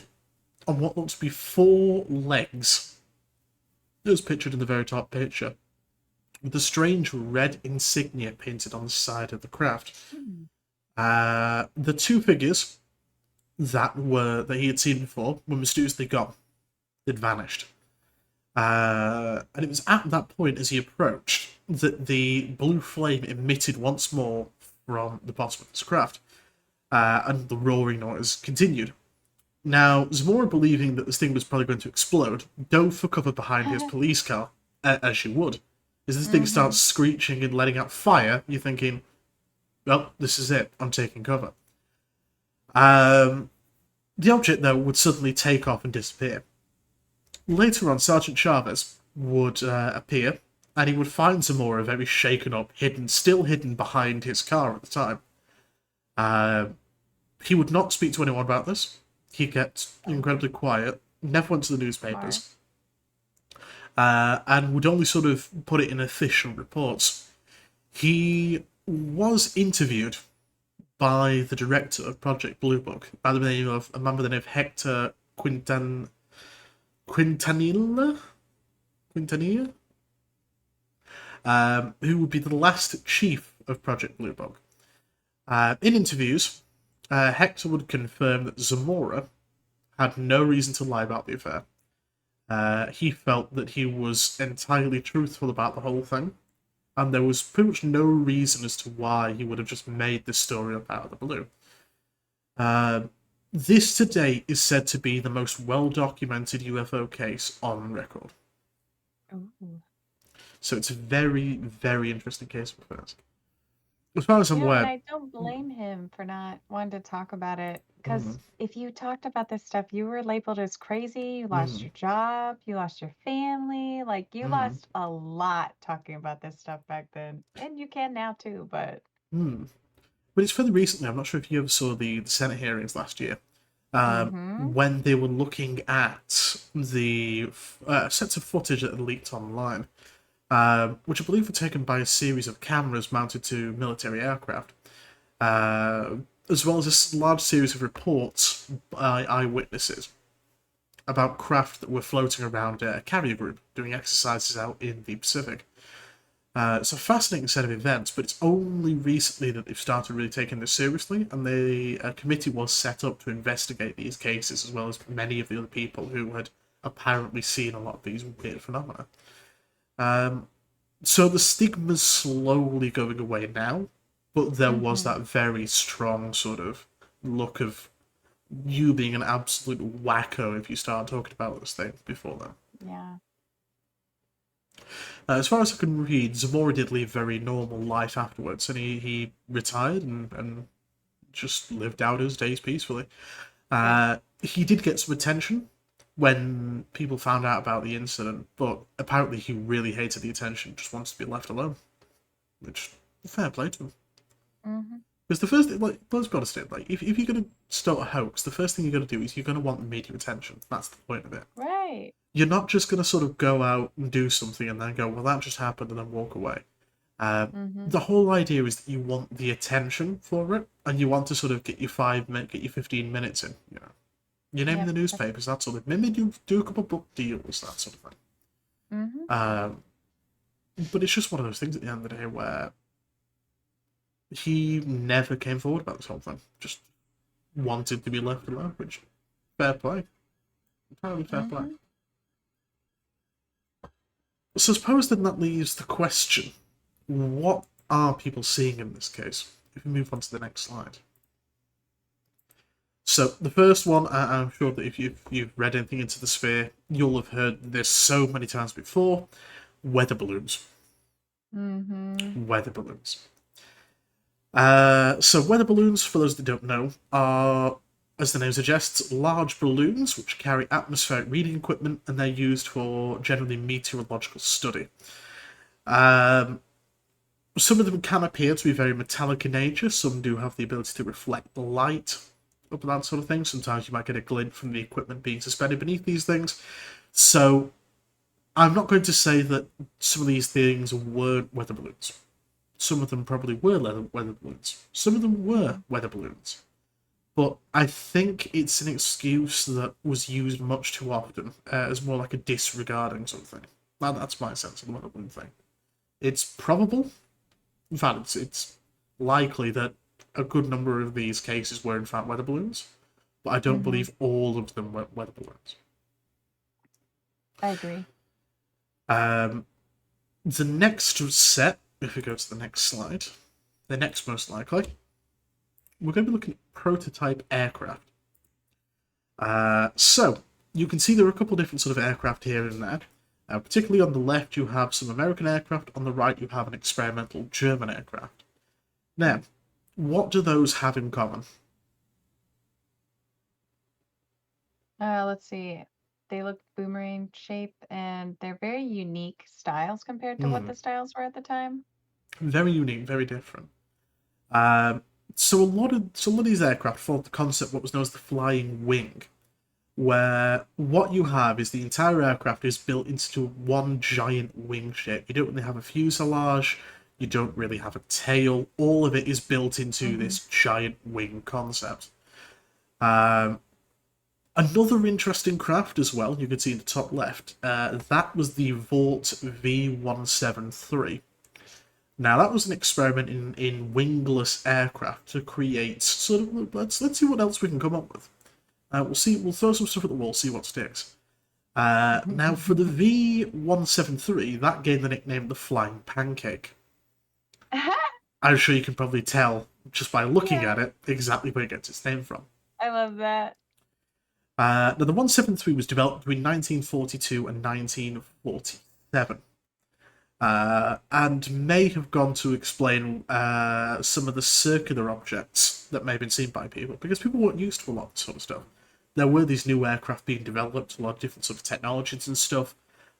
on what looked to be 4 legs. It was pictured in the very top picture, with a strange red insignia painted on the side of the craft. The 2 figures that he had seen before were mysteriously gone. They'd vanished. And it was at that point, as he approached, that the blue flame emitted once more from the bottom of his craft, and the roaring noise continued. Now, Zamora, believing that this thing was probably going to explode, dove for cover behind his police car, as you would. As this thing starts screeching and letting out fire, you're thinking, well, this is it, I'm taking cover. The object, though, would suddenly take off and disappear. Later on, Sergeant Chavez would appear, and he would find Zamora very shaken up, still hidden behind his car at the time. He would not speak to anyone about this. He'd get incredibly quiet, never went to the newspapers, and would only sort of put it in official reports. He was interviewed by the director of Project Blue Book, by the name of a man by the name of Hector Quintanilla, who would be the last chief of Project Blue Book. In interviews, Hector would confirm that Zamora had no reason to lie about the affair. He felt that he was entirely truthful about the whole thing, and there was pretty much no reason as to why he would have just made this story up out of the blue. This to date is said to be the most well-documented UFO case on record. Ooh. So it's a very, very interesting case of affairs. As far as I'm And aware... I don't blame him for not wanting to talk about it. Mm, Because if you talked about this stuff, you were labeled as crazy, you lost mm, your job, you lost your family. Like, you mm, lost a lot talking about this stuff back then. And you can now too, but. mm. But it's fairly recently. I'm not sure if you ever saw the Senate hearings last year, Mm-hmm. when they were looking at the sets of footage that had leaked online, which I believe were taken by a series of cameras mounted to military aircraft, as well as a large series of reports by eyewitnesses about craft that were floating around a carrier group doing exercises out in the Pacific. It's a fascinating set of events, but it's only recently that they've started really taking this seriously, and a committee was set up to investigate these cases, as well as many of the other people who had apparently seen a lot of these weird phenomena. So the stigma's slowly going away now, but there was that very strong sort of look of you being an absolute wacko if you start talking about this thing before then. Yeah. As far as I can read, Zamora did lead a very normal life afterwards, and he retired and just lived out his days peacefully. He did get some attention when people found out about the incident, but apparently he really hated the attention, just wants to be left alone. Which, fair play to him. Mm-hmm. Because the first thing, like, let's be honest, if you're going to start a hoax, the first thing you're going to do is you're going to want the media attention. That's the point of it. Right. You're not just going to sort of go out and do something and then go, well, that just happened, and then walk away. Uh, Mm-hmm. the whole idea is that you want the attention for it, and you want to sort of get your 5 minutes, get your 15 minutes in. Your name in Yep. the newspapers, that sort of. Maybe do a couple book deals, that sort of thing. Mm-hmm. Um, but it's just one of those things at the end of the day where he never came forward about this whole thing. Just wanted to be left alone, which fair play, entirely fair play. Mm-hmm. So suppose then that leaves the question: what are people seeing in this case? If we move on to the next slide. So the first one, I'm sure that if you've read anything into the sphere, you'll have heard this so many times before: weather balloons. Mm-hmm. Weather balloons. So weather balloons, for those that don't know, are, as the name suggests, large balloons which carry atmospheric reading equipment, and they're used for generally meteorological study. Um, some of them can appear to be very metallic in nature. Some do have the ability to reflect the light, up that sort of thing. Sometimes you might get a glint from the equipment being suspended beneath these things. So I'm not going to say that some of these things weren't weather balloons. Some of them probably were weather balloons. Some of them were weather balloons. But I think it's an excuse that was used much too often as more like a disregarding something. That's my sense of the weather balloon thing. It's probable, in fact, it's likely that a good number of these cases were in fact weather balloons, but I don't Mm-hmm. believe all of them were weather balloons. I agree. Um, the next set, if we go to the next slide, the next most likely, we're going to be looking at prototype aircraft. So you can see there are a couple of different sort of aircraft here and there. Particularly on the left, you have some American aircraft. On the right, you have an experimental German aircraft. Now, what do those have in common? Let's see. They look boomerang shape and they're very unique styles compared to what Mm, the styles were at the time. very unique, very different. Um, so a lot of these aircraft follow the concept of what was known as the flying wing, where what you have is the entire aircraft is built into one giant wing shape. You don't really have a fuselage, you don't really have a tail. All of it is built into Mm-hmm. this giant wing concept. Um, Another interesting craft as well, you can see in the top left, that was the Vought V173. Now that was an experiment in wingless aircraft to create sort of let's see what else we can come up with. We'll throw some stuff at the wall, see what sticks. Now for the V173, that gained the nickname the Flying Pancake. I'm sure you can probably tell just by looking Yeah, at it exactly where it gets its name from. I love that. Now the 173 was developed between 1942 and 1947. And may have gone to explain some of the circular objects that may have been seen by people, because people weren't used to a lot of this sort of stuff. There were these new aircraft being developed, a lot of different sort of technologies and stuff,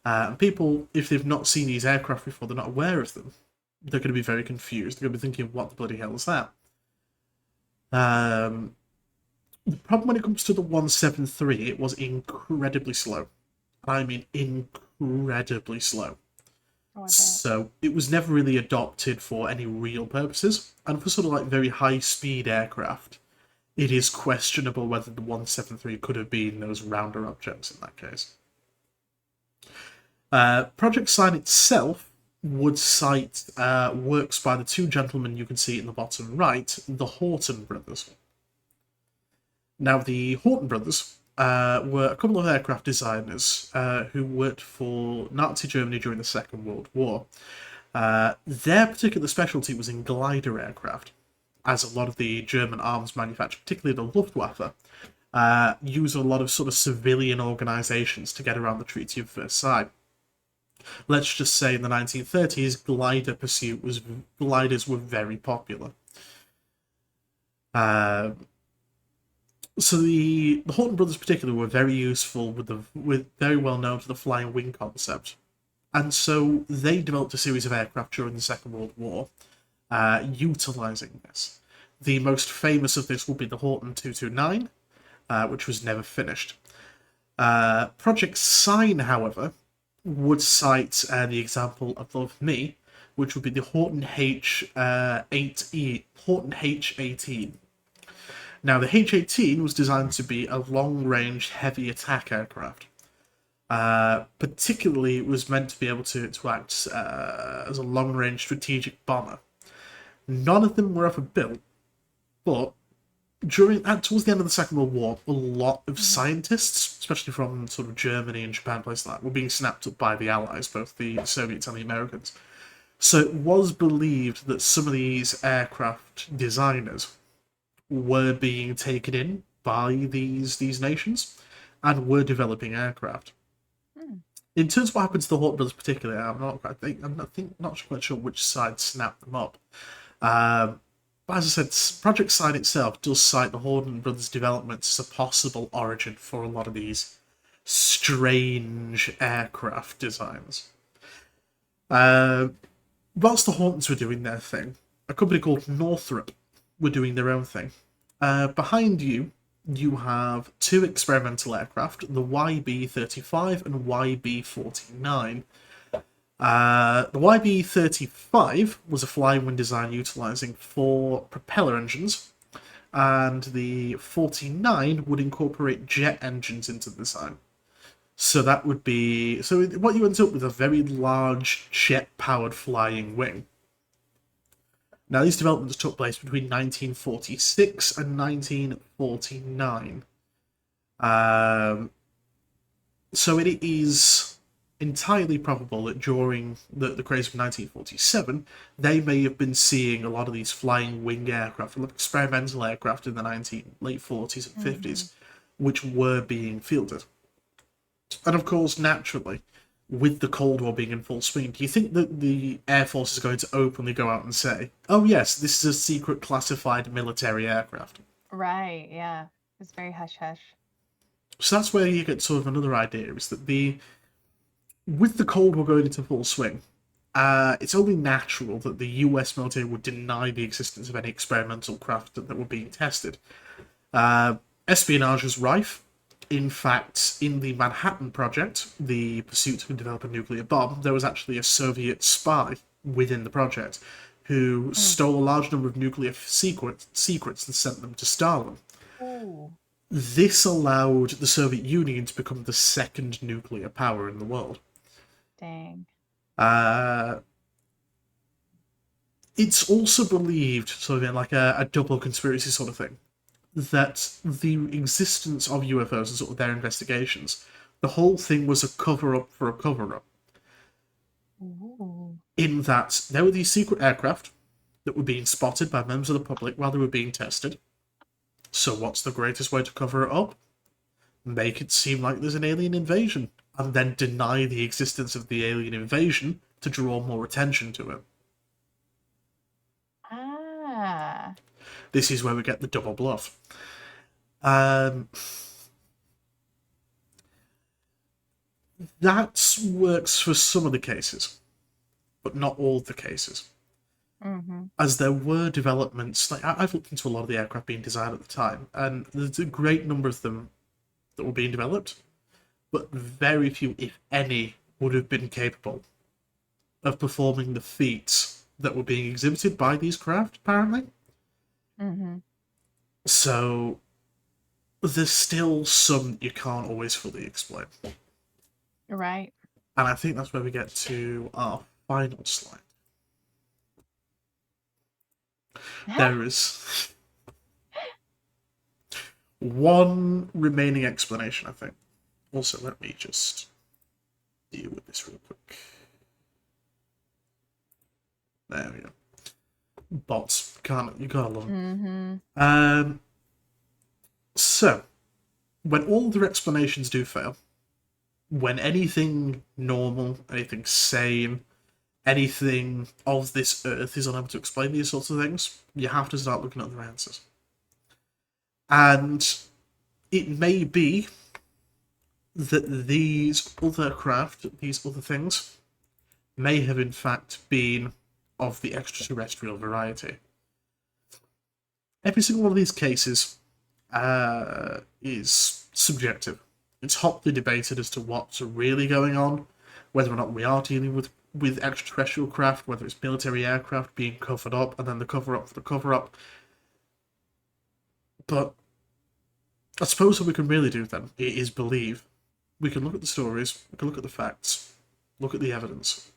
and people, if they've not seen these aircraft before, they're not aware of them, they're going to be very confused. They're going to be thinking, what the bloody hell is that? Um, the problem when it comes to the 173, it was incredibly slow. I mean, incredibly slow. Oh, I bet. So it was never really adopted for any real purposes, and for sort of like very high speed aircraft, it is questionable whether the 173 could have been those rounder objects in that case. Project Sign itself would cite works by the two gentlemen you can see in the bottom right, the Horton brothers. Now, the Horton brothers were a couple of aircraft designers who worked for Nazi Germany during the Second World War. Their particular specialty was in glider aircraft, as a lot of the German arms manufacturers, particularly the Luftwaffe, use a lot of sort of civilian organisations to get around the Treaty of Versailles. Let's just say in the 1930s, gliders were very popular. Uh, so the Horton brothers, particularly, were very useful with very well known for the flying wing concept, and so they developed a series of aircraft during the Second World War, utilising this. The most famous of this will be the Horton 229, which was never finished. Project Sign, however, would cite the example above me, which would be the Horton Horton H-18. Now, the H-18 was designed to be a long-range heavy attack aircraft. Particularly, it was meant to be able to act as a long-range strategic bomber. None of them were ever built, but towards the end of the Second World War, a lot of scientists, especially from sort of Germany and Japan, places like that, were being snapped up by the Allies, both the Soviets and the Americans. So it was believed that some of these aircraft designers were being taken in by these nations and were developing aircraft. In terms of what happened to the Hawk brothers particularly, not quite sure which side snapped them up. But as I said, Project Sign itself does cite the Horton brothers' development as a possible origin for a lot of these strange aircraft designs. Whilst the Hortons were doing their thing, a company called Northrop were doing their own thing. Behind you, you have two experimental aircraft, the YB-35 and YB-49. The YB-35 was a flying wing design utilising 4 propeller engines, and the 49 would incorporate jet engines into the design. So that would be... So what you end up with a very large jet-powered flying wing. Now, these developments took place between 1946 and 1949. So it is entirely probable that during the craze of 1947, they may have been seeing a lot of these flying wing aircraft, experimental aircraft in the late 40s and 50s, which were being fielded. And of course, naturally, with the Cold War being in full swing, do you think that the Air Force is going to openly go out and say, oh yes, this is a secret classified military aircraft? Right, yeah. It's very hush-hush. So that's where you get sort of another idea, is that with the Cold War going into full swing, it's only natural that the US military would deny the existence of any experimental craft that were being tested. Espionage was rife. In fact, in the Manhattan Project, the pursuit to develop a nuclear bomb, there was actually a Soviet spy within the project who stole a large number of nuclear secrets and sent them to Stalin. Ooh. This allowed the Soviet Union to become the second nuclear power in the world. Dang. It's also believed, sort of like a double conspiracy sort of thing, that the existence of UFOs and sort of their investigations, the whole thing was a cover-up for a cover-up. Ooh. In that there were these secret aircraft that were being spotted by members of the public while they were being tested. So what's the greatest way to cover it up? Make it seem like there's an alien invasion, and then deny the existence of the alien invasion to draw more attention to it. Ah. This is where we get the double bluff. That works for some of the cases, but not all the cases. As there were developments, like I've looked into a lot of the aircraft being designed at the time, and there's a great number of them that were being developed, but very few, if any, would have been capable of performing the feats that were being exhibited by these craft, apparently. So there's still some you can't always fully explain. Right. And I think that's where we get to our final slide. There is one remaining explanation, I think. Also, let me just deal with this real quick. There we go. Bots. You gotta love them. So, when all their explanations do fail, when anything normal, anything sane, anything of this earth is unable to explain these sorts of things, you have to start looking at their answers. And it may be that these other craft, these other things, may have in fact been of the extraterrestrial variety. Every single one of these cases is subjective. It's hotly debated as to what's really going on, whether or not we are dealing with extraterrestrial craft, whether it's military aircraft being covered up, and then the cover up for the cover up. But I suppose what we can really do then is believe. We can look at the stories, we can look at the facts, look at the evidence,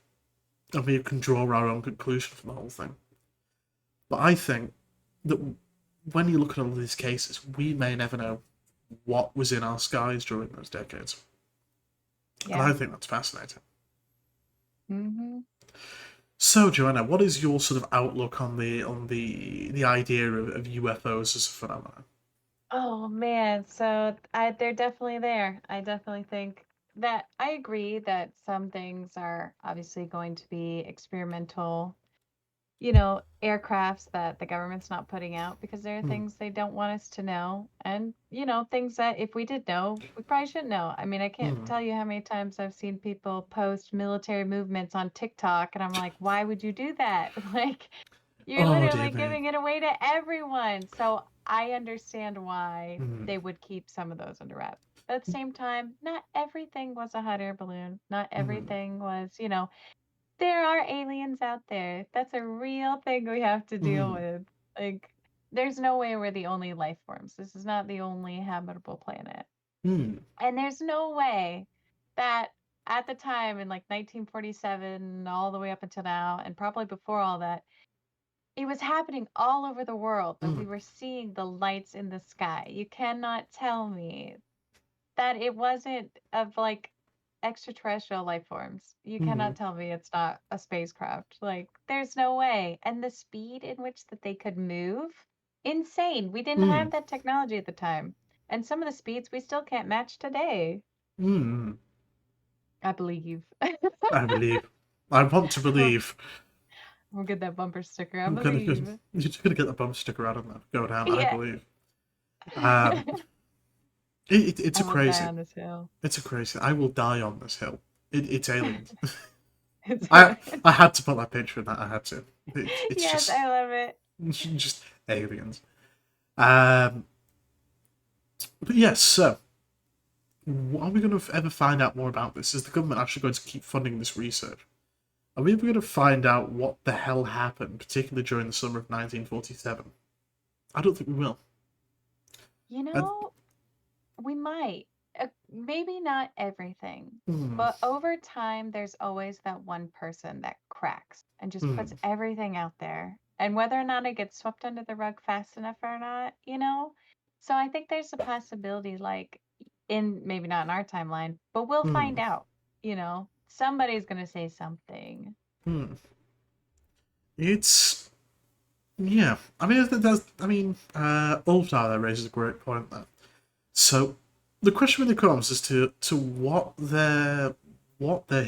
and we can draw our own conclusion from the whole thing. But I think that when you look at all of these cases, we may never know what was in our skies during those decades. And Yeah. I think that's fascinating. Hmm. So, Joanna, what is your sort of outlook on the idea of UFOs as a phenomenon? Oh man, so they're definitely there. I definitely think that I agree that some things are obviously going to be experimental, aircrafts that the government's not putting out because there are Hmm. things they don't want us to know. And, things that if we did know, we probably shouldn't know. I mean, I can't Hmm. tell you how many times I've seen people post military movements on TikTok, and I'm like, why would you do that? Like, you're Oh dear literally me. giving it away to everyone. So I understand why Hmm. they would keep some of those under wraps. But at the same time, not everything was a hot air balloon. Not Hmm. everything was, there are aliens out there. That's a real thing we have to deal Hmm. with. Like, there's no way we're the only life forms. This is not the only habitable planet. Hmm. And there's no way that at the time in like 1947, all the way up until now, and probably before all that, it was happening all over the world that Hmm. we were seeing the lights in the sky. You cannot tell me that it wasn't of like extraterrestrial life forms. You Hmm. cannot tell me it's not a spacecraft. Like, there's no way. And the speed in which that they could move, insane. We didn't Hmm. have that technology at the time. And some of the speeds we still can't match today. Hmm. I believe. I believe. I want to We'll believe. get that bumper sticker. I I'm gonna go. believe. You're just gonna get the bump sticker out of that. Go down. I Yeah. believe. Um, it's I a will die crazy. on this hill. It's a crazy. I will die on this hill. It's aliens. It's I alien. I had to put that picture in that. I had to. It's Yes, just I love it. it's just aliens. Um, but yes. So, are we going to ever find out more about this? Is the government actually going to keep funding this research? Are we ever going to find out what the hell happened, particularly during the summer of 1947? I don't think we will. You I, know, we might. Maybe not everything, hmm, but over time, there's always that one person that cracks and just hmm, puts everything out there. And whether or not it gets swept under the rug fast enough or not. So I think there's a possibility, like, maybe not in our timeline, but we'll hmm, find out. Somebody's going to say something. hmm. It's yeah. I mean, that's. I mean, Ulfdar there raises a great point there. So the question really comes as to what they're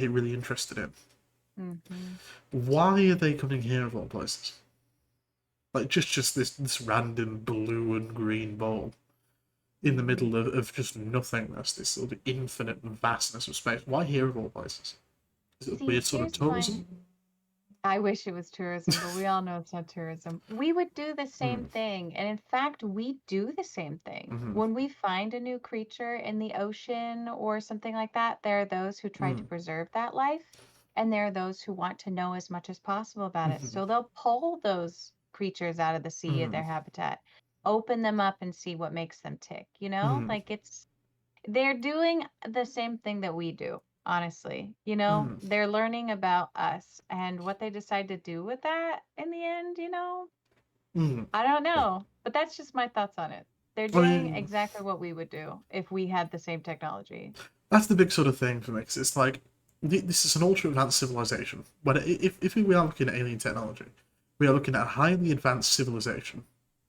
really interested in. Hmm. Why are they coming here of all places? Like just this random blue and green ball in the Hmm. middle of just nothingness, this sort of infinite vastness of space. Why here of all places? Is it a See, weird sort of here's my tourism? I wish it was tourism, but we all know it's not tourism. We would do the same Hmm. thing. And in fact, we do the same thing. Hmm. When we find a new creature in the ocean or something like that, there are those who try to Hmm. preserve that life, and there are those who want to know as much as possible about it. Hmm. So they'll pull those creatures out of the sea of Hmm. their habitat, open them up, and see what makes them tick, you know? Hmm. Like, they're doing the same thing that we do, honestly. Hmm. They're learning about us and what they decide to do with that in the end. Hmm. I don't know, but that's just my thoughts on it. They're I doing mean, exactly what we would do if we had the same technology. that's the big sort of thing for me. 'Cause it's like this is an ultra advanced civilization. When if we are looking at alien technology, we are looking at a highly advanced civilization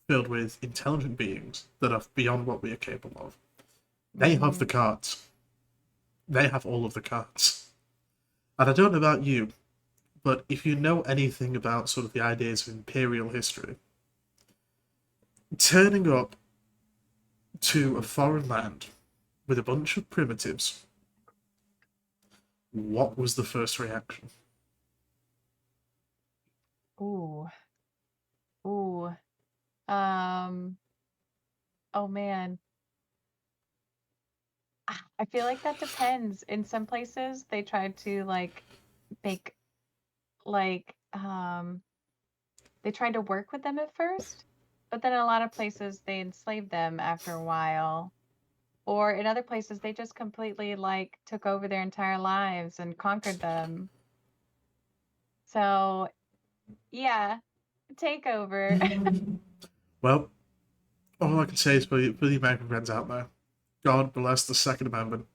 filled with intelligent beings that are beyond what we are capable of. They have Hmm. the cards. They have all of the cards. And I don't know about you, but if you know anything about sort of the ideas of imperial history, turning up to a foreign land with a bunch of primitives, what was the first reaction? Ooh, ooh. Um, oh man. I feel like that depends. In some places, they try to like make like they tried to work with them at first, but then a lot of places they enslaved them after a while. Or in other places they just completely like took over their entire lives and conquered them. So, yeah, takeover. Well, all I can say is for the American friends out there, God bless the Second Amendment.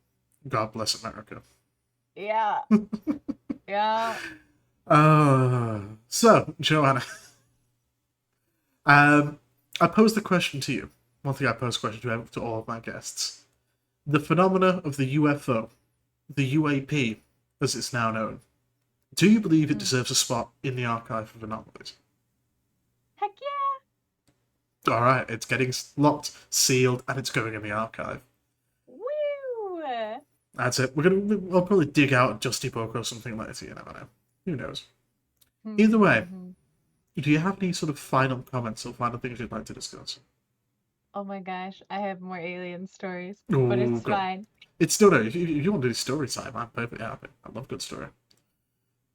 God bless America. Yeah. Yeah. So, Joanna, um, I posed the question to you. One thing I pose a question to all of my guests. The phenomena of the UFO, the UAP, as it's now known, do you believe it Mm. deserves a spot in the archive of anomalies? Heck yeah. All right, it's getting locked, sealed, and it's going in the archive. Woo! That's it. We'll probably dig out a Dusty Book or something later. You never know. Who knows? Either way, Mm-hmm. do you have any sort of final comments or final things you'd like to discuss? Oh my gosh, I have more alien stories, but Oh, it's God. fine. It's still no. If you want to do story time, I'm perfectly happy. I love good story.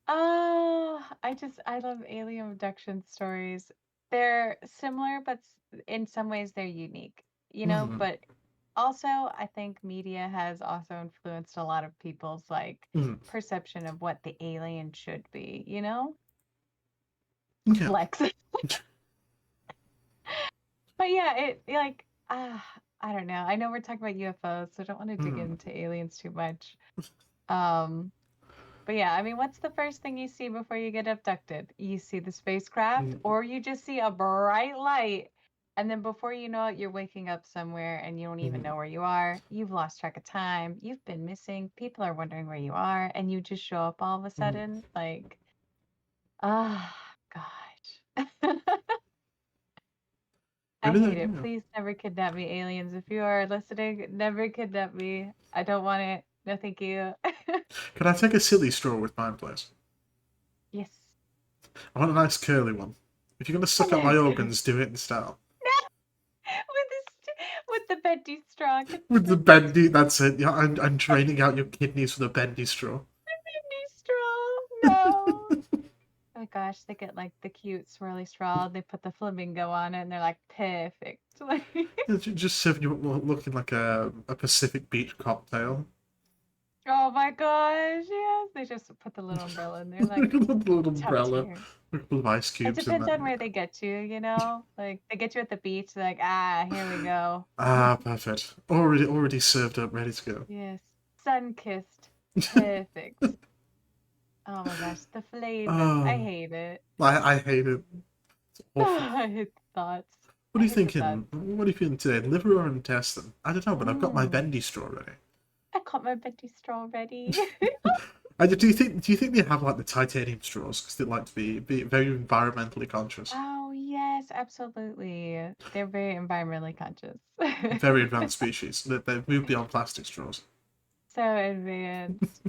Oh, I love alien abduction stories. They're similar, but in some ways they're unique, Mm, but also I think media has also influenced a lot of people's like mm, perception of what the alien should be. yeah. Flex. But yeah, I don't know. I know we're talking about UFOs, so I don't want to dig Mm, into aliens too much. Um, But yeah, I mean, what's the first thing you see before you get abducted? You see the spacecraft, mm, or you just see a bright light, and then before you know it, you're waking up somewhere and you don't even mm, know where you are. You've lost track of time. You've been missing. People are wondering where you are, and you just show up all of a mm. sudden. Like, ah, gosh. I Maybe hate that. it. Yeah. Please never kidnap me, aliens. If you are listening, never kidnap me. I don't want it. No, thank you. Can I take a silly straw with mine, please? Yes. I want a nice curly one. If you're gonna suck out my With organs, do it in style. with the bendy straw. Get the With the bendy bendy, that's it. Yeah, I'm draining out your kidneys with a bendy straw. straw. No. Oh my gosh, they get like the cute swirly straw. They put the flamingo on it, and they're like perfect. Like, Yeah, just serving you looking like a Pacific Beach cocktail. oh my gosh, yes. They just put the little umbrella in there, like Like a little top umbrella, tier. a couple of ice It cubes in depends there. on where they get you. Like they get you at the beach, they're like, ah, here we go. Ah, perfect. Already served up, ready to go. Yes. Sun kissed. Perfect. Oh my gosh, the flavors. I Oh, hate it. I hate it. It's awful. I hate the thoughts. What I are you hate the thoughts. thinking? What are you feeling today? Liver or intestine? I don't know, but I've got my Mm, bendy straw ready. I got my Betty straw ready. Do you think they have like the titanium straws because they like to be very environmentally conscious, Oh, yes, absolutely. They're very environmentally conscious. very advanced species? They've moved beyond plastic straws. So advanced.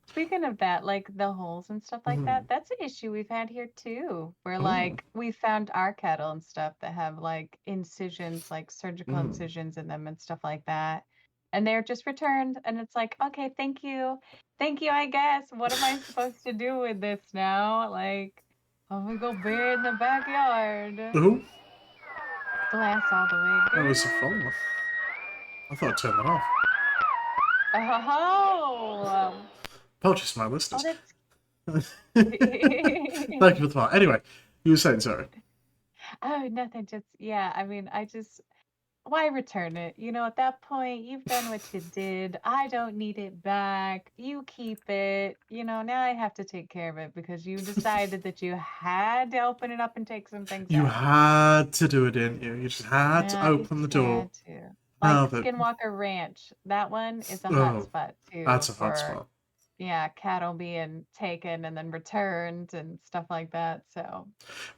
Speaking of that, like the holes and stuff like Mm. that, that's an issue we've had here too, where Oh. like we found our cattle and stuff that have like incisions, like surgical Mm. incisions in them and stuff like that. And they're just returned, and it's like, okay, thank you. Thank you, I guess. What am I supposed to do with this now? Like, I'm gonna go bury it in the backyard. Oh, Glass all the way. that was a Good. phone. I thought I'd turn that off. Oh, Apologies to my oh, listeners. that's Thank you for the thought. Anyway, you were saying sorry. oh, nothing. Just yeah. I mean, why return it? At that point, you've done what you did. I don't need it back. You keep it. Now I have to take care of it because you decided that you had to open it up and take some things You out. had to do it, didn't you? You just had to Yeah, you open the just door. had to. Like Have it. Skinwalker Ranch, that one is a hot Oh, spot too that's a hot for spot. yeah, cattle being taken and then returned and stuff like that. So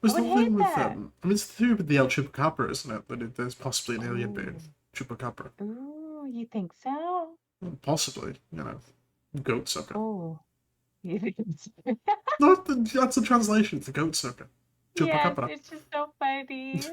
I Was would the hate thing with that. I mean, it's the theory with the El Chupacabra, isn't it? That there's possibly an alien being Oh, Chupacabra. ooh, you think so? Possibly, goat sucker. Oh, you think so? No, that's a translation. It's a goat sucker. Yes, Chupacabra. it's just so funny.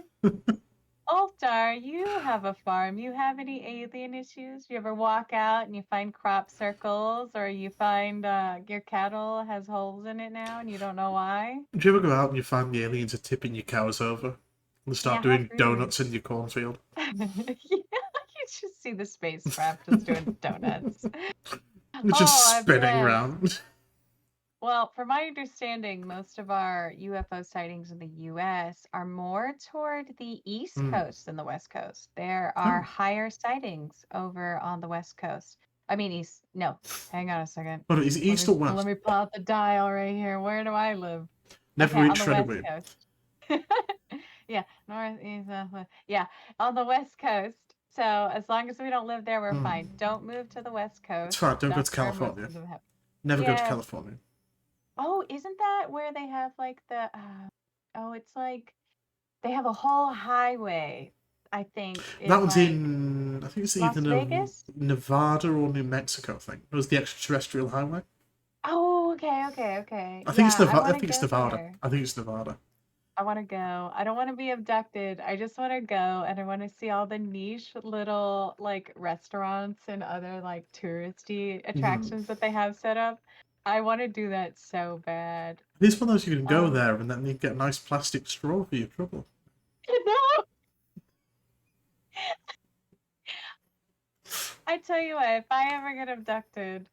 Oh, Star, you have a farm. You have any alien issues? You ever walk out and you find crop circles, or you find your cattle has holes in it now and you don't know why? Do you ever go out and you find the aliens are tipping your cows over and start Yeah, how doing rude. donuts in your cornfield? Yeah, you just see the spacecraft just doing donuts. It's just Oh, spinning man. around. Well, from my understanding, most of our UFO sightings in the US are more toward the East Hmm. Coast than the West Coast. There are Oh, higher sightings over on the West Coast. I mean East. No, hang on a second. oh no, is it Let east me or let west? me pull out the dial right here. Where do I live? Never Okay, eat on the shredded West wheat. Coast. Yeah, north, east, south, west. Yeah, on the West Coast. So as long as we don't live there, we're Hmm. fine. Don't move to the West It's Coast. fine. Don't go to That's where most California. of them happen. Never go to Yes. California. Oh, isn't that where they have like oh, it's like they have a whole highway, I think, That in one's like in. I think it's either Las Vegas? Nevada or New Mexico. I think it was the extraterrestrial highway. Oh, okay, okay, okay. I think it's Yeah, I Nevada. I want to think it's go Nevada. there. I think it's Nevada. I want to go. I don't want to be abducted. I just want to go and I want to see all the niche little like restaurants and other like touristy Hmm. attractions that they have set up. I want to do that so bad. This one, those you can go Um, there and then you get a nice plastic straw for your trouble. no, I tell you what, if I ever get abducted,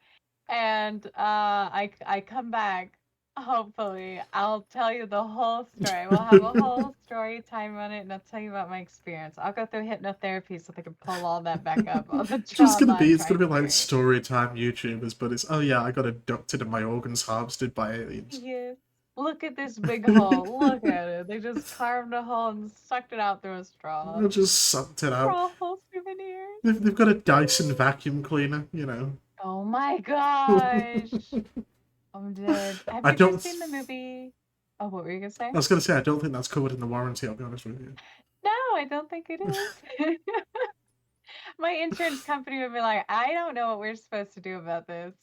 and I come back, hopefully I'll tell you the whole story. We'll have a whole story time on it, and I'll tell you about my experience. I'll go through hypnotherapy so they can pull all that back up, all the Just gonna trauma be, it's I gonna be like experienced. story time YouTubers, but it's oh yeah, I got abducted and my organs harvested by aliens. Yes. Look at this big hole. Look at it. They just carved a hole and sucked it out through a I straw. just sucked it out. Straw hole souvenirs. They've got a Dyson vacuum cleaner, you know. Oh my gosh. I'm dead. Have I you ever don't. seen the movie? Oh, what were you gonna say? I was gonna say I don't think that's covered in the warranty. I'll be honest with you. No, I don't think it is. My insurance company would be like, I don't know what we're supposed to do about this.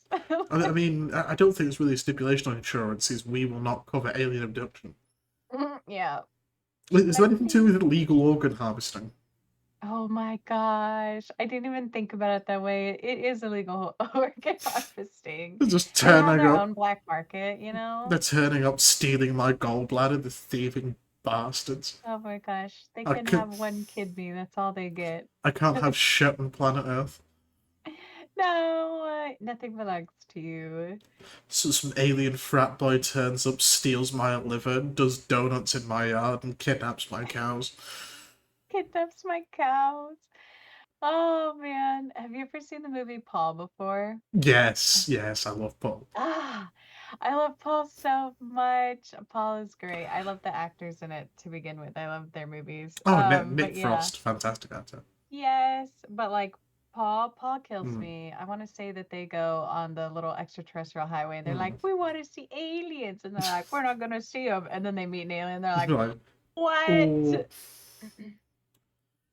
I mean, I don't think it's really a stipulation on insurance. Is we will not cover alien abduction. Yeah. Is there anything to do Maybe. with illegal organ harvesting? Oh my gosh. I didn't even think about it that way. It is illegal organ harvesting. They're just They have turning their up. own black market, you They're know? turning up, stealing my gallbladder. The thieving bastards. Oh my gosh. They I can can have one kidney. That's all they get. I can't have shit on planet Earth. No, nothing belongs to you. So some alien frat boy turns up, steals my liver, does donuts in my yard, and kidnaps my cows. Kidnaps my cows. Oh man, have you ever seen the movie Paul before? Yes, yes, I love Paul. Ah, I love Paul so much. Paul is great. I love the actors in it to begin with. I love their movies. Oh, But Nick yeah, Frost, fantastic actor. yes, but like Paul kills Mm, me. I want to say that they go on the little extraterrestrial highway. They're like, mm. we want to see aliens, and they're like, we're not gonna see them. And then they meet an alien. They're like, Like, what? oh,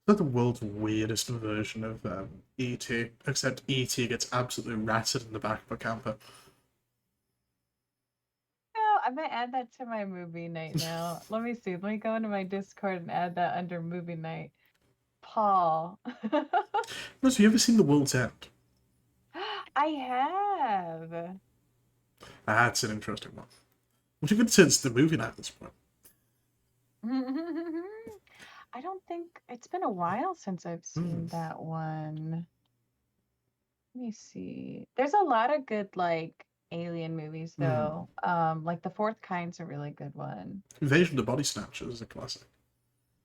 they're the world's weirdest version of E.T. Except E.T. gets absolutely ratted in the back of a camper. Oh, I might add that to my movie night now. Let me see. Let me go into my Discord and add that under movie night. Paul. No, so you ever seen The World's End? I have. That's an interesting one. Would you consider it's the movie night at this point? I don't think it's been a while since I've Hmm. seen that one. Let me see. There's a lot of good like alien movies Hmm. though. Like The Fourth Kind's a really good one. Invasion of the Body Snatchers is a classic.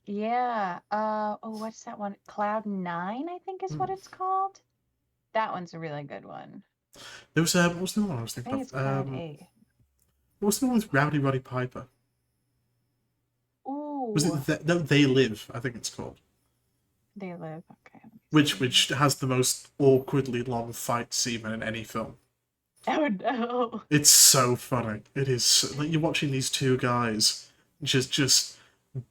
Yeah. Oh, what's that one? Cloud Nine, I think is what Hmm. it's called. That one's a really good one. There was what was the one I was thinking Maybe of? it's Cloud 8. What was the one with Rowdy Roddy Piper? Was Ooh, it no, They Live? I think it's called. They Live. Okay, let me see. Which has the most awkwardly long fight scene in any film. Oh no. It's so funny. It is like you're watching these two guys just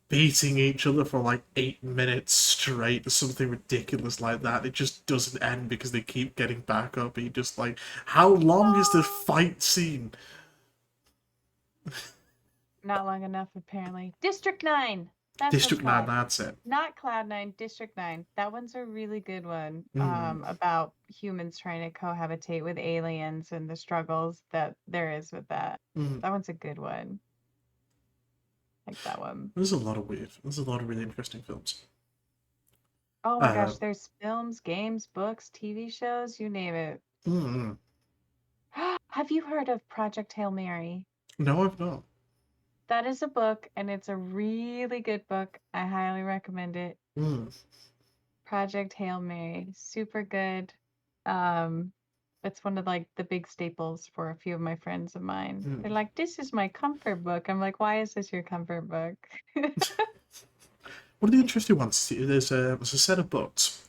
beating each other for like 8 minutes straight or something ridiculous like that. It just doesn't end because they keep getting back up. And you just like, how long is the Oh, fight scene? not long enough apparently. District 9. That's a District 9, plot. that's it. Not Cloud Nine, District 9. That one's a really good one. Mm, About humans trying to cohabitate with aliens and the struggles that there is with that. mm. That one's a good one. Like that one. There's a lot of really interesting films. Oh my Uh, gosh, there's films, games, books, TV shows, you name it. mm, Have you heard of Project Hail Mary? no, I've not. That is a book, and it's a really good book. I highly recommend it. Mm, Project Hail Mary, super good. Um, it's one of like the big staples for a few of my friends of mine. They're mm. like, "This is my comfort book." I'm like, "Why is this your comfort book?" One of the interesting ones, there's a set of books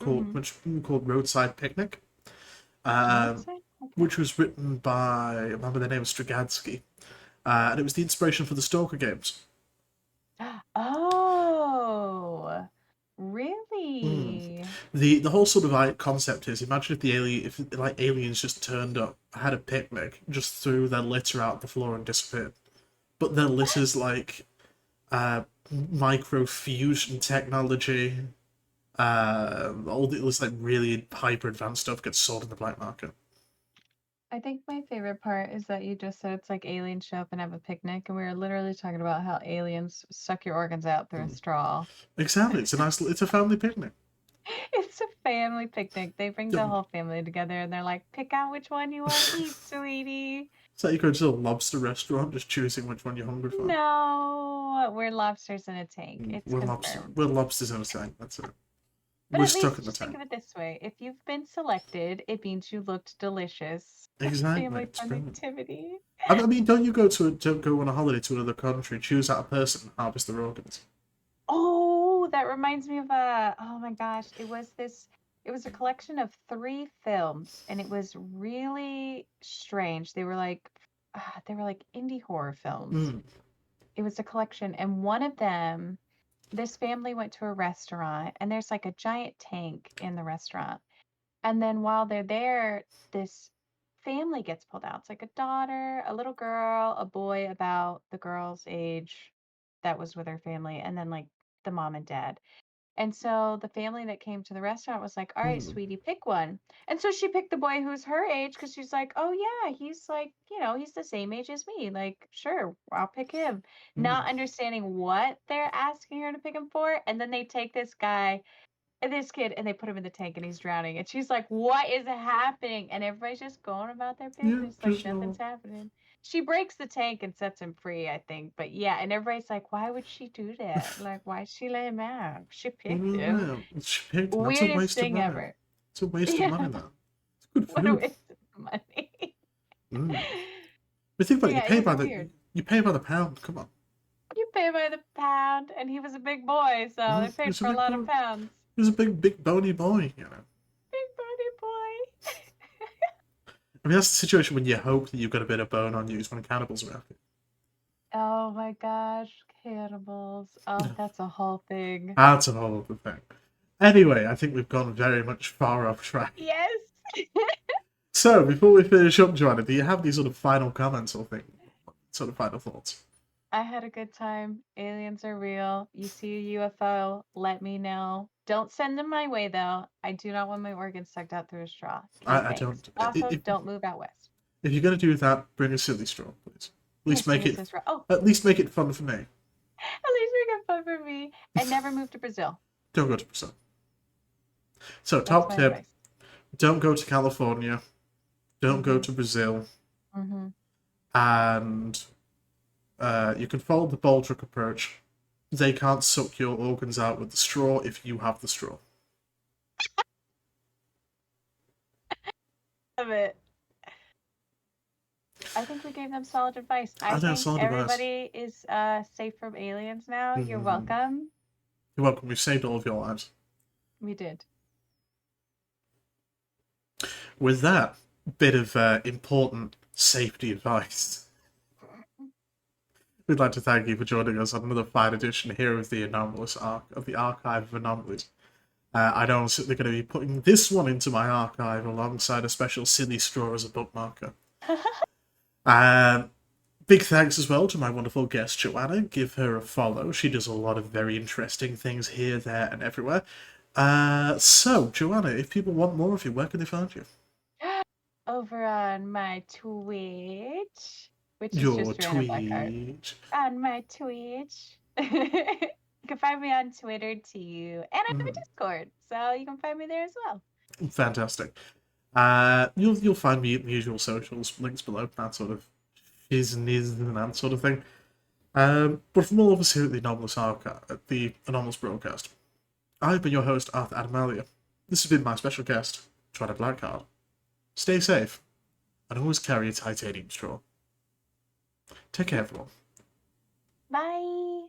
hmm called Roadside Picnic, um, Roadside? Okay. which was written by, I remember their name was Stragadsky, and it was the inspiration for the Stalker games. Oh, Mm. really? The whole sort of like concept is, imagine if if like aliens just turned up, had a picnic, just threw their litter out the floor and disappeared. But their litter's like uh, microfusion technology. All this like really hyper advanced stuff gets sold in the black market. I think my favorite part is that you just said it's like aliens show up and have a picnic, and we were literally talking about how aliens suck your organs out through a straw. Exactly, it's a family picnic. It's a family picnic. They bring the Um, whole family together and they're like, pick out which one you want to eat, sweetie. It's like you go to a lobster restaurant, just choosing which one you're hungry for. No, we're lobsters in a tank. It's confirmed. We're lobsters in a tank. That's it. But We're at stuck least in the just think tank. of it this way. If you've been selected, it means you looked delicious. Exactly. Family It's fun brilliant. activity. I mean, don't you don't go on a holiday to another country, choose out a person, and harvest their organs? Oh, that reminds me of oh my gosh, it was a collection of three films and it was really strange. They were like indie horror films. Mm, It was a collection and one of them, this family went to a restaurant and there's like a giant tank in the restaurant. And then while they're there, this family gets pulled out. It's like a daughter, a little girl, a boy about the girl's age that was with her family, and then like the mom and dad. And so the family that came to the restaurant was like, "All right, mm, sweetie, pick one." And so she picked the boy who's her age because she's like, "Oh yeah, he's like, he's the same age as me. Like, sure, I'll pick him." mm. Not understanding what they're asking her to pick him for, and then they take this guy and this kid and they put him in the tank and he's drowning. And she's like, "What is happening?" And everybody's just going about their Yeah, business like just nothing's happening. She breaks the tank and sets him free, I think. But yeah, and everybody's like, "Why would she do that? Like, why'd she let him out? She picked him." yeah, she picked him. That's a Weirdest waste of thing money. ever. It's a waste of Yeah, money. That it's good what a food. waste of money. Mm. But think about it. Yeah, it was weird. You pay by the pound. Come on. You pay by the pound, and he was a big boy, so they paid He's a for a big lot of boy. pounds. He's a big bony boy. You know. Big body boy. I mean, that's the situation when you hope that you've got a bit of bone on you is when cannibals are after Oh my gosh, cannibals. Oh, you. that's a whole thing. That's a whole other thing. Anyway, I think we've gone very much far off track. Yes. So, before we finish up, Joanna, do you have any sort of final comments or thing, sort of final thoughts? I had a good time. Aliens are real. You see a UFO, let me know. Don't send them my way though. I do not want my organs sucked out through a straw. Okay, I thanks. don't. Also, don't move out west. If you're going to do that, bring a silly straw, please. Yes, bring us this. Oh, At least make it fun for me. at least make it fun for me. And never move to Brazil. Don't go to Brazil. So, That's top my tip: advice. don't go to California. Don't go Mm-hmm. to Brazil. Mm-hmm. And you can follow the bowl truck approach. They can't suck your organs out with the straw if you have the straw. Love it. I think we gave them solid advice. I I know, think solid advice. everybody is safe from aliens now. You're Mm-hmm. welcome. You're welcome. We've saved all of your lives. We did. With that bit of important safety advice, we'd like to thank you for joining us on another fine edition here of the Archive of Anomalies. I know I'm simply going to be putting this one into my archive alongside a special silly straw as a bookmarker. Um, Big thanks as well to my wonderful guest Joanna. Give her a follow. She does a lot of very interesting things here, there, and everywhere. So, Joanna, if people want more of you, where can they find you? Over on my Twitch, which is Your just Joanna Blackheart. tweet. On my Twitch. You can find me on Twitter too. And I have a Discord, so you can find me there as well. Fantastic. You'll find me at the usual socials, links below, that sort of is and is and that sort of thing. But from all of us here at the Anomalous at the Anomalous Broadcast, I've been your host, Arthur Anomalies. This has been my special guest, Joanna Blackheart. Stay safe, and always carry a titanium straw. Take care, everyone. Bye.